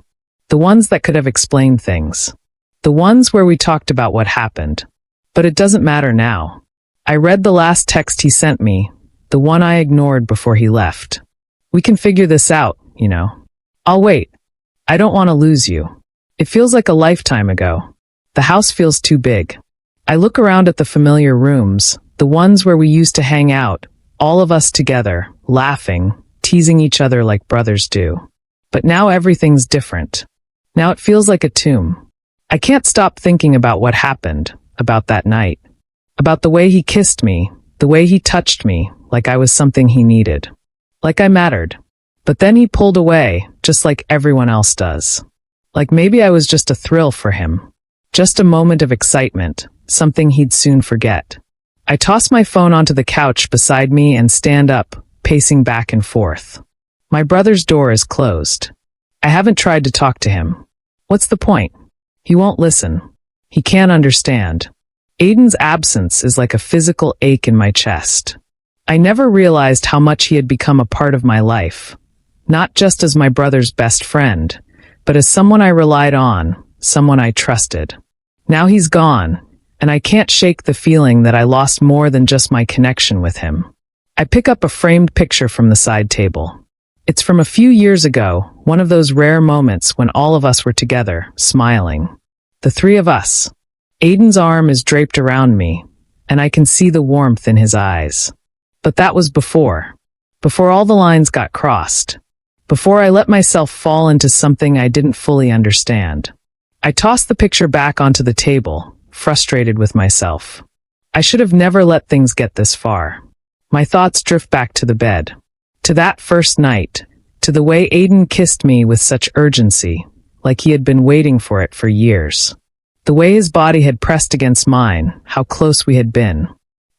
The ones that could have explained things. The ones where we talked about what happened. But it doesn't matter now. I read the last text he sent me, the one I ignored before he left. We can figure this out, you know. I'll wait. I don't want to lose you. It feels like a lifetime ago. The house feels too big. I look around at the familiar rooms, the ones where we used to hang out, all of us together, laughing, teasing each other like brothers do. But now everything's different. Now it feels like a tomb. I can't stop thinking about what happened, about that night. About the way he kissed me, the way he touched me, like I was something he needed. Like I mattered. But then he pulled away, just like everyone else does. Like maybe I was just a thrill for him. Just a moment of excitement, something he'd soon forget. I toss my phone onto the couch beside me and stand up, pacing back and forth. My brother's door is closed. I haven't tried to talk to him. What's the point? He won't listen. He can't understand. Aiden's absence is like a physical ache in my chest. I never realized how much he had become a part of my life. Not just as my brother's best friend, but as someone I relied on, someone I trusted. Now he's gone, and I can't shake the feeling that I lost more than just my connection with him. I pick up a framed picture from the side table. It's from a few years ago, one of those rare moments when all of us were together, smiling. The three of us. Aiden's arm is draped around me, and I can see the warmth in his eyes. But that was before all the lines got crossed. Before I let myself fall into something I didn't fully understand. I tossed the picture back onto the table, frustrated with myself. I should have never let things get this far. My thoughts drift back to the bed. To that first night. To the way Aiden kissed me with such urgency, like he had been waiting for it for years. The way his body had pressed against mine, how close we had been.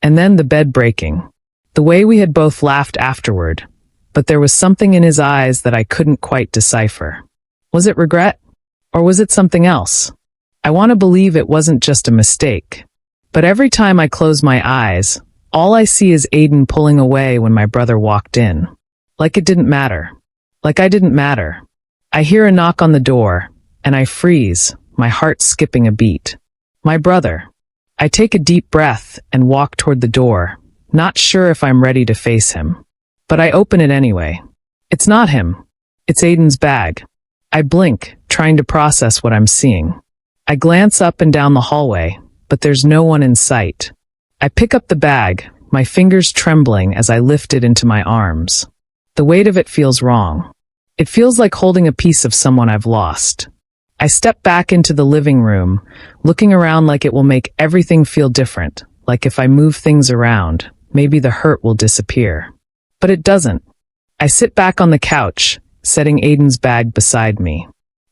And then the bed breaking. The way we had both laughed afterward. But there was something in his eyes that I couldn't quite decipher. Was it regret? Or was it something else? I want to believe it wasn't just a mistake. But every time I close my eyes, all I see is Aiden pulling away when my brother walked in. Like it didn't matter. Like I didn't matter. I hear a knock on the door, and I freeze, my heart skipping a beat. My brother. I take a deep breath and walk toward the door, not sure if I'm ready to face him. But I open it anyway. It's not him. It's Aiden's bag. I blink, trying to process what I'm seeing. I glance up and down the hallway, but there's no one in sight. I pick up the bag, my fingers trembling as I lift it into my arms. The weight of it feels wrong. It feels like holding a piece of someone I've lost. I step back into the living room, looking around like it will make everything feel different, like if I move things around, maybe the hurt will disappear. But it doesn't. I sit back on the couch, setting Aiden's bag beside me.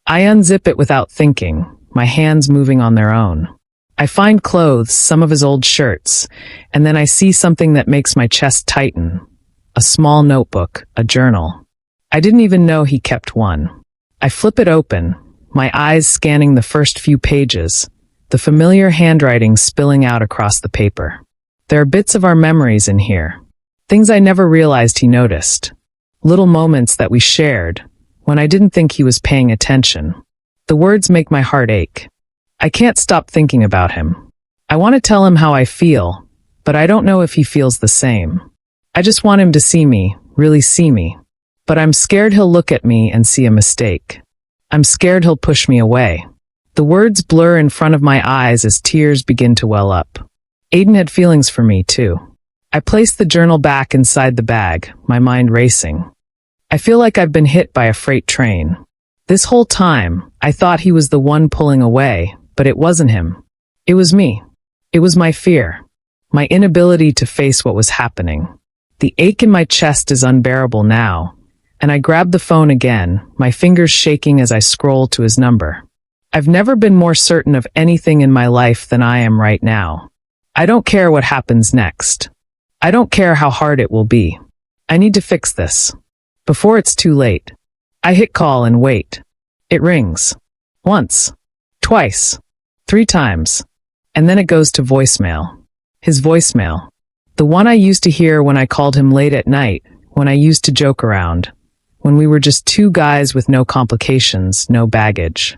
I unzip it without thinking, my hands moving on their own. I find clothes, some of his old shirts, and then I see something that makes my chest tighten. A small notebook, a journal. I didn't even know he kept one. I flip it open, my eyes scanning the first few pages, the familiar handwriting spilling out across the paper. There are bits of our memories in here. Things I never realized he noticed. Little moments that we shared, when I didn't think he was paying attention. The words make my heart ache. I can't stop thinking about him. I want to tell him how I feel, but I don't know if he feels the same. I just want him to see me, really see me. But I'm scared he'll look at me and see a mistake. I'm scared he'll push me away. The words blur in front of my eyes as tears begin to well up. Aiden had feelings for me, too. I place the journal back inside the bag, my mind racing. I feel like I've been hit by a freight train. This whole time, I thought he was the one pulling away, but it wasn't him. It was me. It was my fear. My inability to face what was happening. The ache in my chest is unbearable now, and I grab the phone again, my fingers shaking as I scroll to his number. I've never been more certain of anything in my life than I am right now. I don't care what happens next. I don't care how hard it will be. I need to fix this. Before it's too late. I hit call and wait. It rings. Once. Twice. 3 times. And then it goes to voicemail. His voicemail. The one I used to hear when I called him late at night, when I used to joke around, when we were just two guys with no complications, no baggage.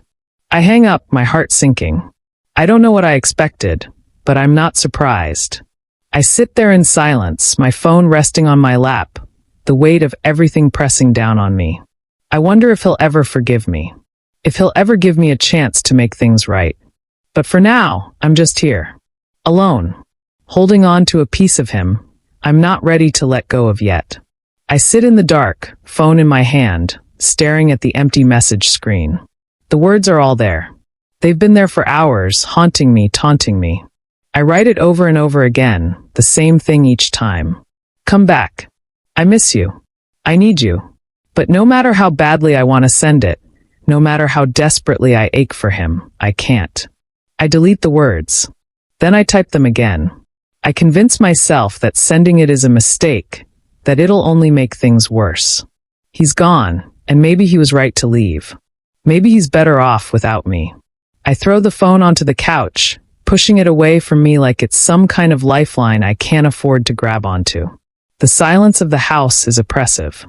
I hang up, my heart sinking. I don't know what I expected, but I'm not surprised. I sit there in silence, my phone resting on my lap, the weight of everything pressing down on me. I wonder if he'll ever forgive me, if he'll ever give me a chance to make things right. But for now, I'm just here, alone, holding on to a piece of him I'm not ready to let go of yet. I sit in the dark, phone in my hand, staring at the empty message screen. The words are all there. They've been there for hours, haunting me, taunting me. I write it over and over again, the same thing each time. Come back. I miss you. I need you. But no matter how badly I want to send it, no matter how desperately I ache for him, I can't. I delete the words. Then I type them again. I convince myself that sending it is a mistake, that it'll only make things worse. He's gone, and maybe he was right to leave. Maybe he's better off without me. I throw the phone onto the couch, pushing it away from me like it's some kind of lifeline I can't afford to grab onto. The silence of the house is oppressive.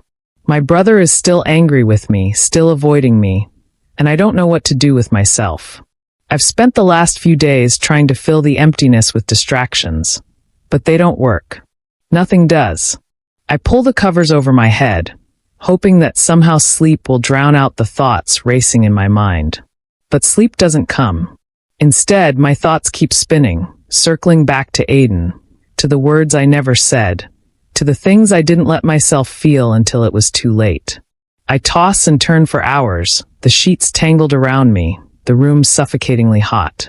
My brother is still angry with me, still avoiding me, and I don't know what to do with myself. I've spent the last few days trying to fill the emptiness with distractions, but they don't work. Nothing does. I pull the covers over my head, hoping that somehow sleep will drown out the thoughts racing in my mind. But sleep doesn't come. Instead, my thoughts keep spinning, circling back to Aiden, to the words I never said, to the things I didn't let myself feel until it was too late. I toss and turn for hours, the sheets tangled around me, the room suffocatingly hot.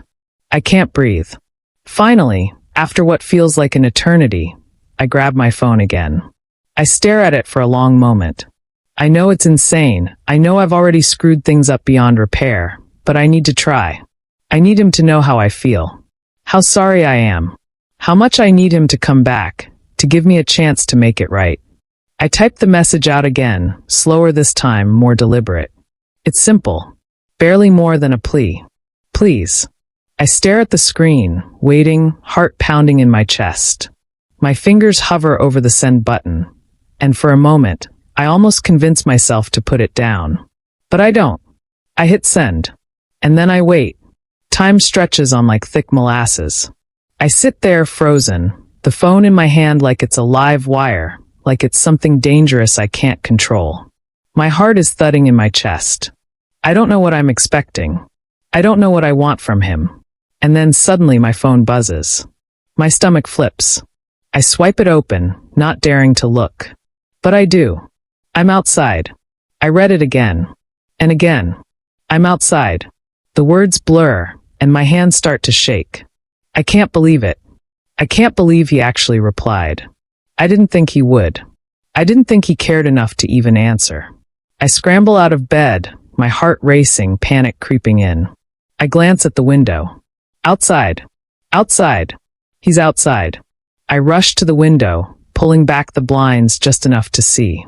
I can't breathe. Finally, after what feels like an eternity, I grab my phone again. I stare at it for a long moment. I know it's insane. I know I've already screwed things up beyond repair, but I need to try. I need him to know how I feel, how sorry I am, how much I need him to come back, to give me a chance to make it right. I type the message out again, slower this time, more deliberate. It's simple, barely more than a plea. Please. I stare at the screen, waiting, heart pounding in my chest. My fingers hover over the send button, and for a moment, I almost convince myself to put it down. But I don't. I hit send. And then I wait. Time stretches on like thick molasses. I sit there frozen, the phone in my hand like it's a live wire, like it's something dangerous I can't control. My heart is thudding in my chest. I don't know what I'm expecting. I don't know what I want from him. And then suddenly my phone buzzes. My stomach flips. I swipe it open, not daring to look. But I do. I'm outside. I read it again. And again. I'm outside. The words blur, and my hands start to shake. I can't believe it. I can't believe he actually replied. I didn't think he would. I didn't think he cared enough to even answer. I scramble out of bed, my heart racing, panic creeping in. I glance at the window. Outside. Outside. He's outside. I rush to the window, pulling back the blinds just enough to see.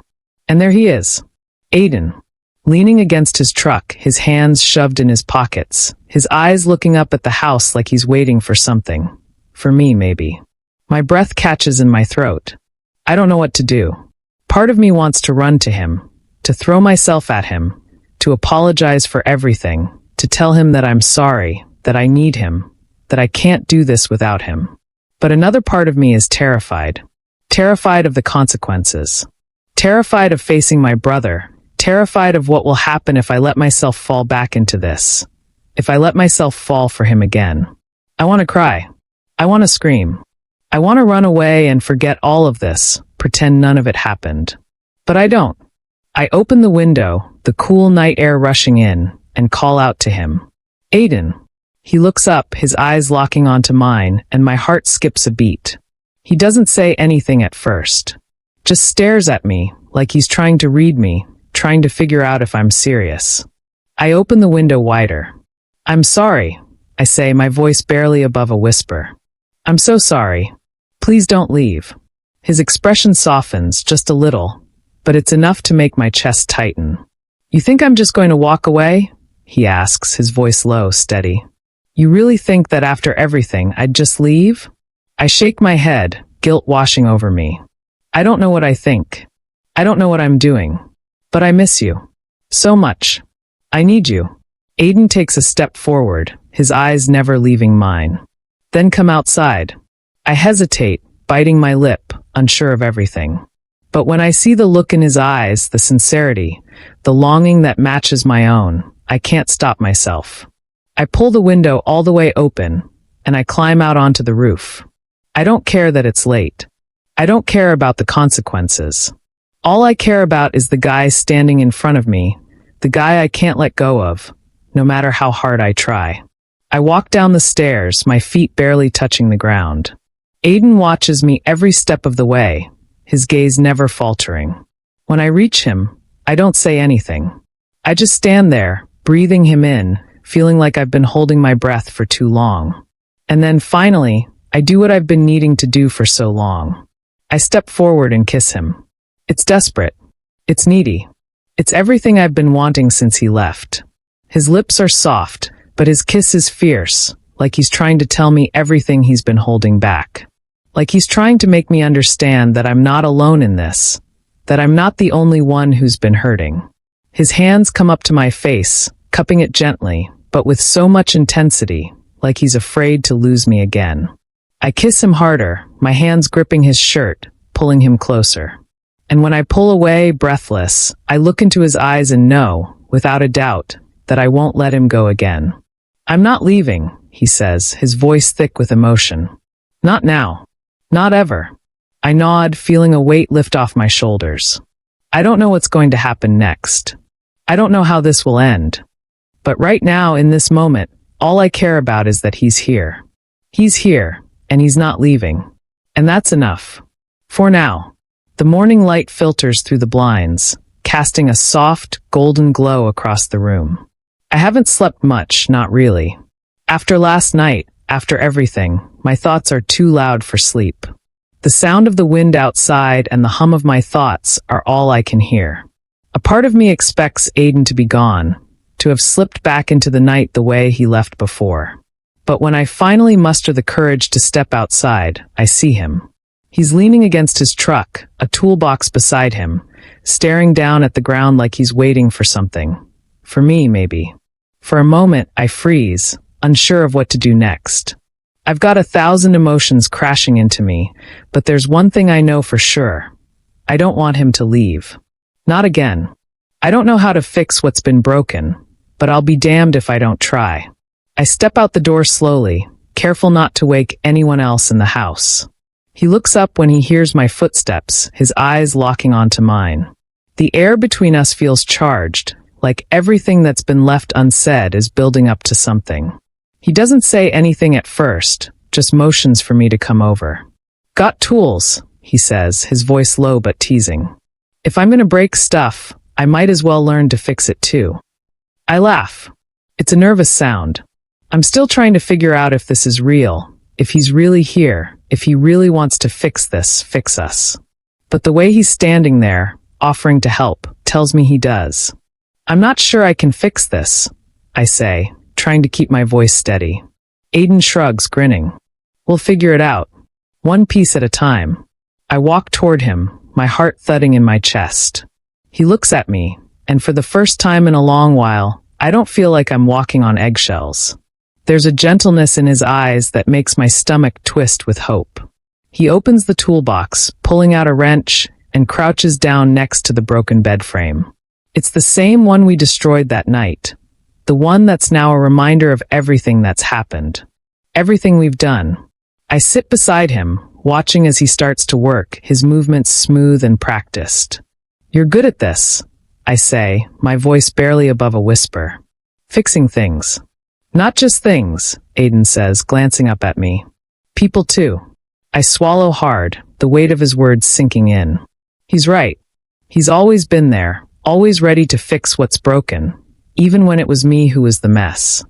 And there he is. Aiden. Leaning against his truck, his hands shoved in his pockets, his eyes looking up at the house like he's waiting for something. For me, maybe. My breath catches in my throat. I don't know what to do. Part of me wants to run to him, to throw myself at him, to apologize for everything, to tell him that I'm sorry, that I need him, that I can't do this without him. But another part of me is terrified. Terrified of the consequences. Terrified of facing my brother. Terrified of what will happen if I let myself fall back into this. If I let myself fall for him again. I want to cry. I want to scream. I want to run away and forget all of this, pretend none of it happened. But I don't. I open the window, the cool night air rushing in, and call out to him. Aiden. He looks up, his eyes locking onto mine, and my heart skips a beat. He doesn't say anything at first. Just stares at me, like he's trying to read me, trying to figure out if I'm serious. I open the window wider. I'm sorry, I say, my voice barely above a whisper. I'm so sorry. Please don't leave. His expression softens just a little, but it's enough to make my chest tighten. You think I'm just going to walk away? He asks, his voice low, steady. You really think that after everything, I'd just leave? I shake my head, guilt washing over me. I don't know what I think. I don't know what I'm doing. But I miss you. So much. I need you. Aiden takes a step forward, his eyes never leaving mine. Then come outside. I hesitate, biting my lip, unsure of everything. But when I see the look in his eyes, the sincerity, the longing that matches my own, I can't stop myself. I pull the window all the way open, and I climb out onto the roof. I don't care that it's late. I don't care about the consequences. All I care about is the guy standing in front of me, the guy I can't let go of, no matter how hard I try. I walk down the stairs, my feet barely touching the ground. Aiden watches me every step of the way, his gaze never faltering. When I reach him, I don't say anything. I just stand there, breathing him in, feeling like I've been holding my breath for too long. And then finally, I do what I've been needing to do for so long. I step forward and kiss him. It's desperate. It's needy. It's everything I've been wanting since he left. His lips are soft, but his kiss is fierce, like he's trying to tell me everything he's been holding back. Like he's trying to make me understand that I'm not alone in this, that I'm not the only one who's been hurting. His hands come up to my face, cupping it gently, but with so much intensity, like he's afraid to lose me again. I kiss him harder, my hands gripping his shirt, pulling him closer. And when I pull away, breathless, I look into his eyes and know, without a doubt, that I won't let him go again. I'm not leaving, he says, his voice thick with emotion. Not now. Not ever. I nod, feeling a weight lift off my shoulders. I don't know what's going to happen next. I don't know how this will end. But right now, in this moment, all I care about is that he's here. He's here, and he's not leaving. And that's enough. For now. The morning light filters through the blinds, casting a soft, golden glow across the room. I haven't slept much, not really. After last night, after everything, my thoughts are too loud for sleep. The sound of the wind outside and the hum of my thoughts are all I can hear. A part of me expects Aiden to be gone, to have slipped back into the night the way he left before. But when I finally muster the courage to step outside, I see him. He's leaning against his truck, a toolbox beside him, staring down at the ground like he's waiting for something. For me, maybe. For a moment, I freeze, unsure of what to do next. I've got 1,000 emotions crashing into me, but there's one thing I know for sure. I don't want him to leave. Not again. I don't know how to fix what's been broken, but I'll be damned if I don't try. I step out the door slowly, careful not to wake anyone else in the house. He looks up when he hears my footsteps, his eyes locking onto mine. The air between us feels charged, like everything that's been left unsaid is building up to something. He doesn't say anything at first, just motions for me to come over. Got tools, he says, his voice low but teasing. If I'm gonna break stuff, I might as well learn to fix it too. I laugh. It's a nervous sound. I'm still trying to figure out if this is real, if he's really here, if he really wants to fix this, fix us. But the way he's standing there, offering to help, tells me he does. I'm not sure I can fix this, I say, trying to keep my voice steady. Aiden shrugs, grinning. We'll figure it out. One piece at a time. I walk toward him, my heart thudding in my chest. He looks at me, and for the first time in a long while, I don't feel like I'm walking on eggshells. There's a gentleness in his eyes that makes my stomach twist with hope. He opens the toolbox, pulling out a wrench, and crouches down next to the broken bed frame. It's the same one we destroyed that night. The one that's now a reminder of everything that's happened. Everything we've done. I sit beside him, watching as he starts to work, his movements smooth and practiced. You're good at this, I say, my voice barely above a whisper. Fixing things. Not just things, Aiden says, glancing up at me. People too. I swallow hard, the weight of his words sinking in. He's right. He's always been there, always ready to fix what's broken, even when it was me who was the mess.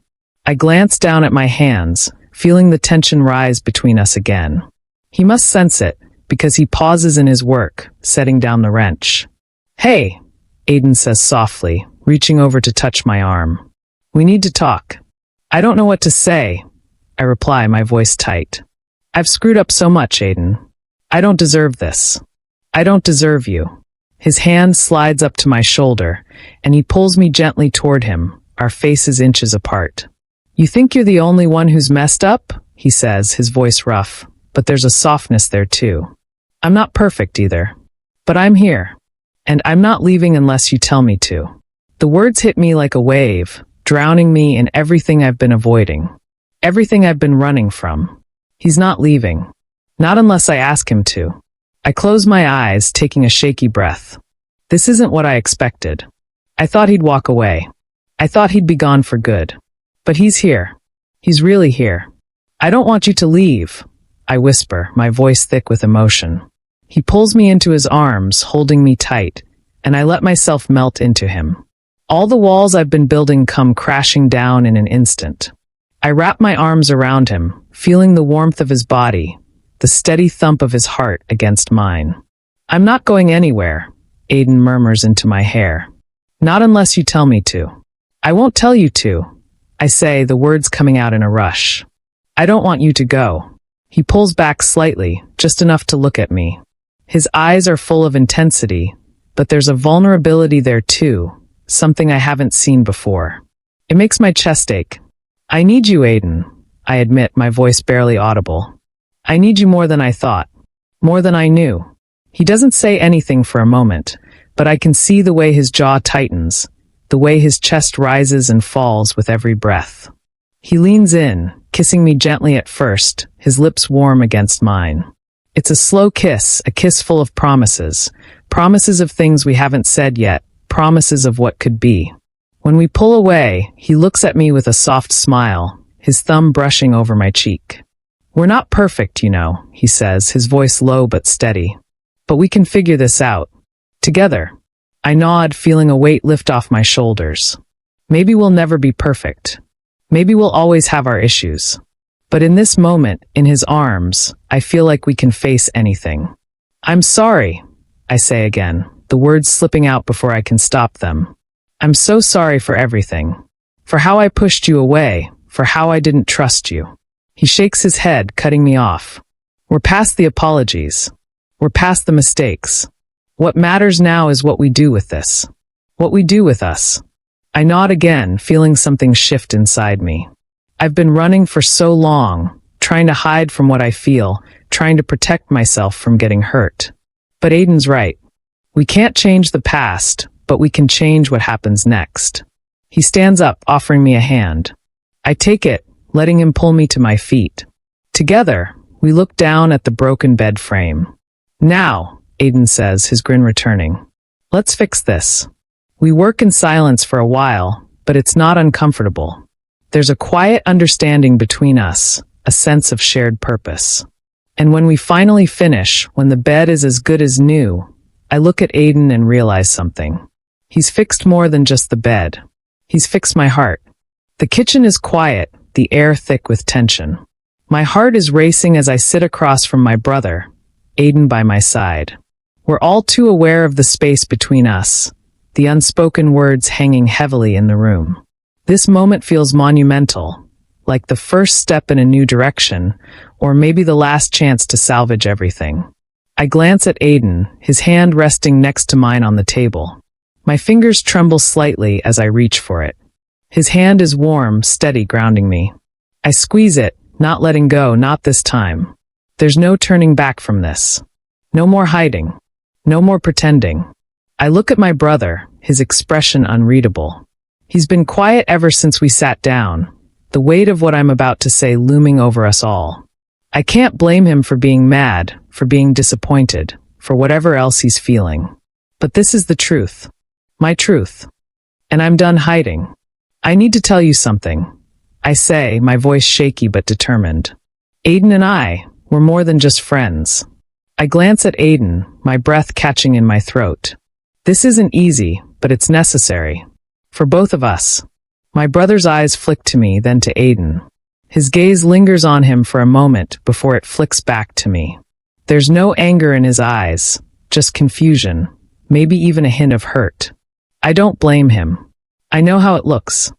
I glance down at my hands, feeling the tension rise between us again. He must sense it, because he pauses in his work, setting down the wrench. Hey, Aiden says softly, reaching over to touch my arm. We need to talk. I don't know what to say, I reply, my voice tight. I've screwed up so much, Aiden. I don't deserve this. I don't deserve you. His hand slides up to my shoulder, and he pulls me gently toward him, our faces inches apart. You think you're the only one who's messed up? He says, his voice rough, but there's a softness there too. I'm not perfect either. But I'm here. And I'm not leaving unless you tell me to. The words hit me like a wave, drowning me in everything I've been avoiding. Everything I've been running from. He's not leaving. Not unless I ask him to. I close my eyes, taking a shaky breath. This isn't what I expected. I thought he'd walk away. I thought he'd be gone for good. But he's here. He's really here. I don't want you to leave, I whisper, my voice thick with emotion. He pulls me into his arms, holding me tight, and I let myself melt into him. All the walls I've been building come crashing down in an instant. I wrap my arms around him, feeling the warmth of his body, the steady thump of his heart against mine. I'm not going anywhere, Aiden murmurs into my hair. Not unless you tell me to. I won't tell you to, I say, the words coming out in a rush. I don't want you to go. He pulls back slightly, just enough to look at me. His eyes are full of intensity, but there's a vulnerability there too, something I haven't seen before. It makes my chest ache. I need you, Aiden, I admit, my voice barely audible. I need you more than I thought, more than I knew. He doesn't say anything for a moment, but I can see the way his jaw tightens, the way his chest rises and falls with every breath. He leans in, kissing me gently at first, his lips warm against mine. It's a slow kiss, a kiss full of promises. Promises of things we haven't said yet, promises of what could be. When we pull away, he looks at me with a soft smile, his thumb brushing over my cheek. We're not perfect, you know, he says, his voice low but steady. But we can figure this out. Together. I nod, feeling a weight lift off my shoulders. Maybe we'll never be perfect. Maybe we'll always have our issues. But in this moment, in his arms, I feel like we can face anything. I'm sorry, I say again, the words slipping out before I can stop them. I'm so sorry for everything. For how I pushed you away, for how I didn't trust you. He shakes his head, cutting me off. We're past the apologies. We're past the mistakes. What matters now is what we do with this. What we do with us. I nod again, feeling something shift inside me. I've been running for so long, trying to hide from what I feel, trying to protect myself from getting hurt. But Aiden's right. We can't change the past, but we can change what happens next. He stands up, offering me a hand. I take it, letting him pull me to my feet. Together, we look down at the broken bed frame. Now, Aiden says, his grin returning. Let's fix this. We work in silence for a while, but it's not uncomfortable. There's a quiet understanding between us, a sense of shared purpose. And when we finally finish, when the bed is as good as new, I look at Aiden and realize something. He's fixed more than just the bed. He's fixed my heart. The kitchen is quiet, the air thick with tension. My heart is racing as I sit across from my brother, Aiden by my side. We're all too aware of the space between us, the unspoken words hanging heavily in the room. This moment feels monumental, like the first step in a new direction, or maybe the last chance to salvage everything. I glance at Aiden, his hand resting next to mine on the table. My fingers tremble slightly as I reach for it. His hand is warm, steady, grounding me. I squeeze it, not letting go, not this time. There's no turning back from this. No more hiding. No more pretending. I look at my brother, his expression unreadable. He's been quiet ever since we sat down, the weight of what I'm about to say looming over us all. I can't blame him for being mad, for being disappointed, for whatever else he's feeling. But this is the truth. My truth. And I'm done hiding. I need to tell you something. I say, my voice shaky but determined. Aiden and I, we're more than just friends. I glance at Aiden, my breath catching in my throat. This isn't easy, but it's necessary. For both of us. My brother's eyes flick to me, then to Aiden. His gaze lingers on him for a moment before it flicks back to me. There's no anger in his eyes, just confusion, maybe even a hint of hurt. I don't blame him. I know how it looks.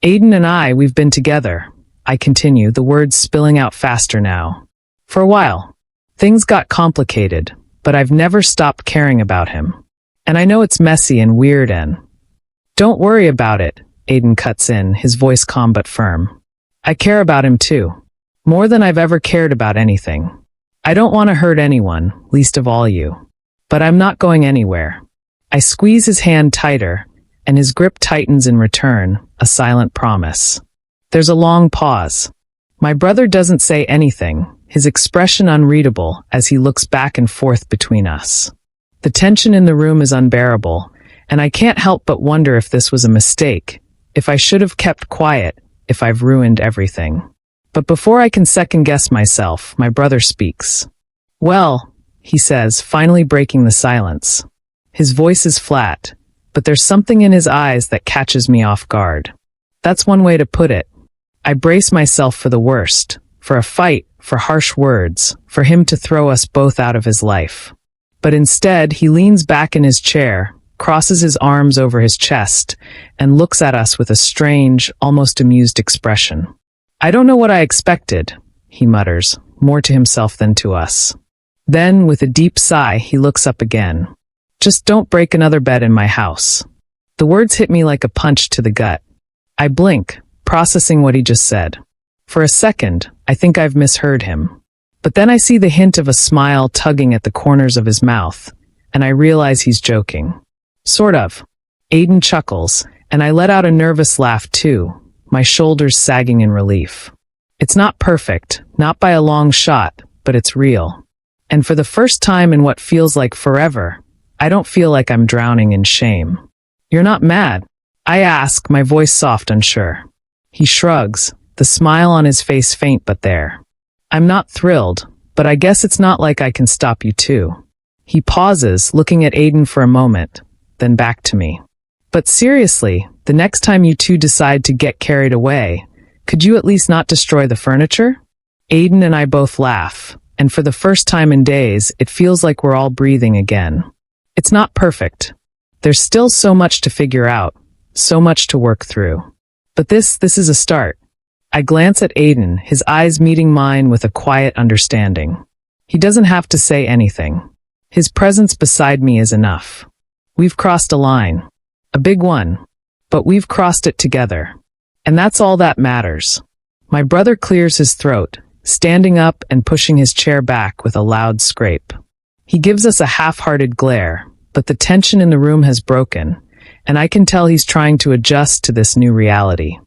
Aiden and I, we've been together. I continue, the words spilling out faster now. For a while, things got complicated, but I've never stopped caring about him. And I know it's messy and weird and... Don't worry about it, Aiden cuts in, his voice calm but firm. I care about him too. More than I've ever cared about anything. I don't want to hurt anyone, least of all you. But I'm not going anywhere. I squeeze his hand tighter, and his grip tightens in return, a silent promise. There's a long pause. My brother doesn't say anything, his expression unreadable as he looks back and forth between us. The tension in the room is unbearable, and I can't help but wonder if this was a mistake, if I should have kept quiet, if I've ruined everything. But before I can second-guess myself, my brother speaks. Well, he says, finally breaking the silence. His voice is flat, but there's something in his eyes that catches me off guard. That's one way to put it. I brace myself for the worst, for a fight, for harsh words, for him to throw us both out of his life. But instead, he leans back in his chair, crosses his arms over his chest, and looks at us with a strange, almost amused expression. I don't know what I expected, he mutters, more to himself than to us. Then, with a deep sigh, he looks up again. Just don't break another bed in my house. The words hit me like a punch to the gut. I blink, processing what he just said. For a second, I think I've misheard him. But then I see the hint of a smile tugging at the corners of his mouth, and I realize he's joking. Sort of. Aiden chuckles, and I let out a nervous laugh too, my shoulders sagging in relief. It's not perfect, not by a long shot, but it's real. And for the first time in what feels like forever, I don't feel like I'm drowning in shame. You're not mad? I ask, my voice soft, unsure. He shrugs, the smile on his face faint but there. I'm not thrilled, but I guess it's not like I can stop you too. He pauses, looking at Aiden for a moment, then back to me. But seriously, the next time you two decide to get carried away, could you at least not destroy the furniture? Aiden and I both laugh, and for the first time in days, it feels like we're all breathing again. It's not perfect. There's still so much to figure out, so much to work through. But this is a start. I glance at Aiden, his eyes meeting mine with a quiet understanding. He doesn't have to say anything. His presence beside me is enough. We've crossed a line. A big one. But we've crossed it together. And that's all that matters. My brother clears his throat, standing up and pushing his chair back with a loud scrape. He gives us a half-hearted glare, but the tension in the room has broken, and I can tell he's trying to adjust to this new reality.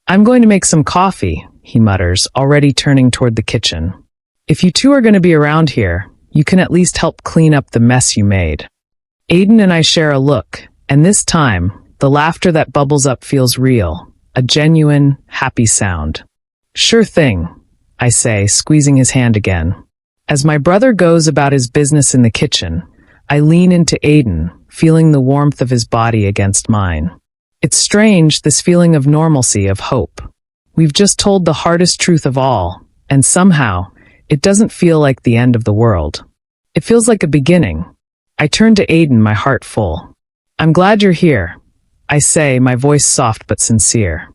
I'm going to make some coffee, he mutters, already turning toward the kitchen. If you two are going to be around here, you can at least help clean up the mess you made. Aiden and I share a look, and this time, the laughter that bubbles up feels real, a genuine, happy sound. Sure thing, I say, squeezing his hand again. As my brother goes about his business in the kitchen, I lean into Aiden, feeling the warmth of his body against mine. It's strange, this feeling of normalcy, of hope. We've just told the hardest truth of all, and somehow, it doesn't feel like the end of the world. It feels like a beginning. I turn to Aiden, my heart full. I'm glad you're here, I say, my voice soft but sincere.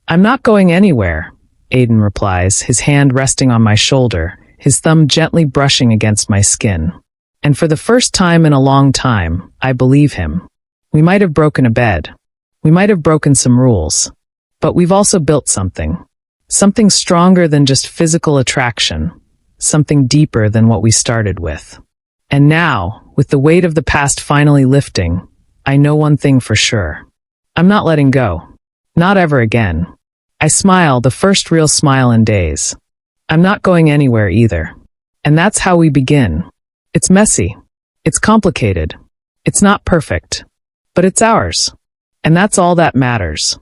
I'm not going anywhere, Aiden replies, his hand resting on my shoulder, his thumb gently brushing against my skin. And for the first time in a long time, I believe him. We might have broken a bed. We might have broken some rules. But we've also built something. Something stronger than just physical attraction. Something deeper than what we started with. And now, with the weight of the past finally lifting, I know one thing for sure. I'm not letting go. Not ever again. I smile, the first real smile in days. I'm not going anywhere either. And that's how we begin. It's messy. It's complicated. It's not perfect. But it's ours. And that's all that matters.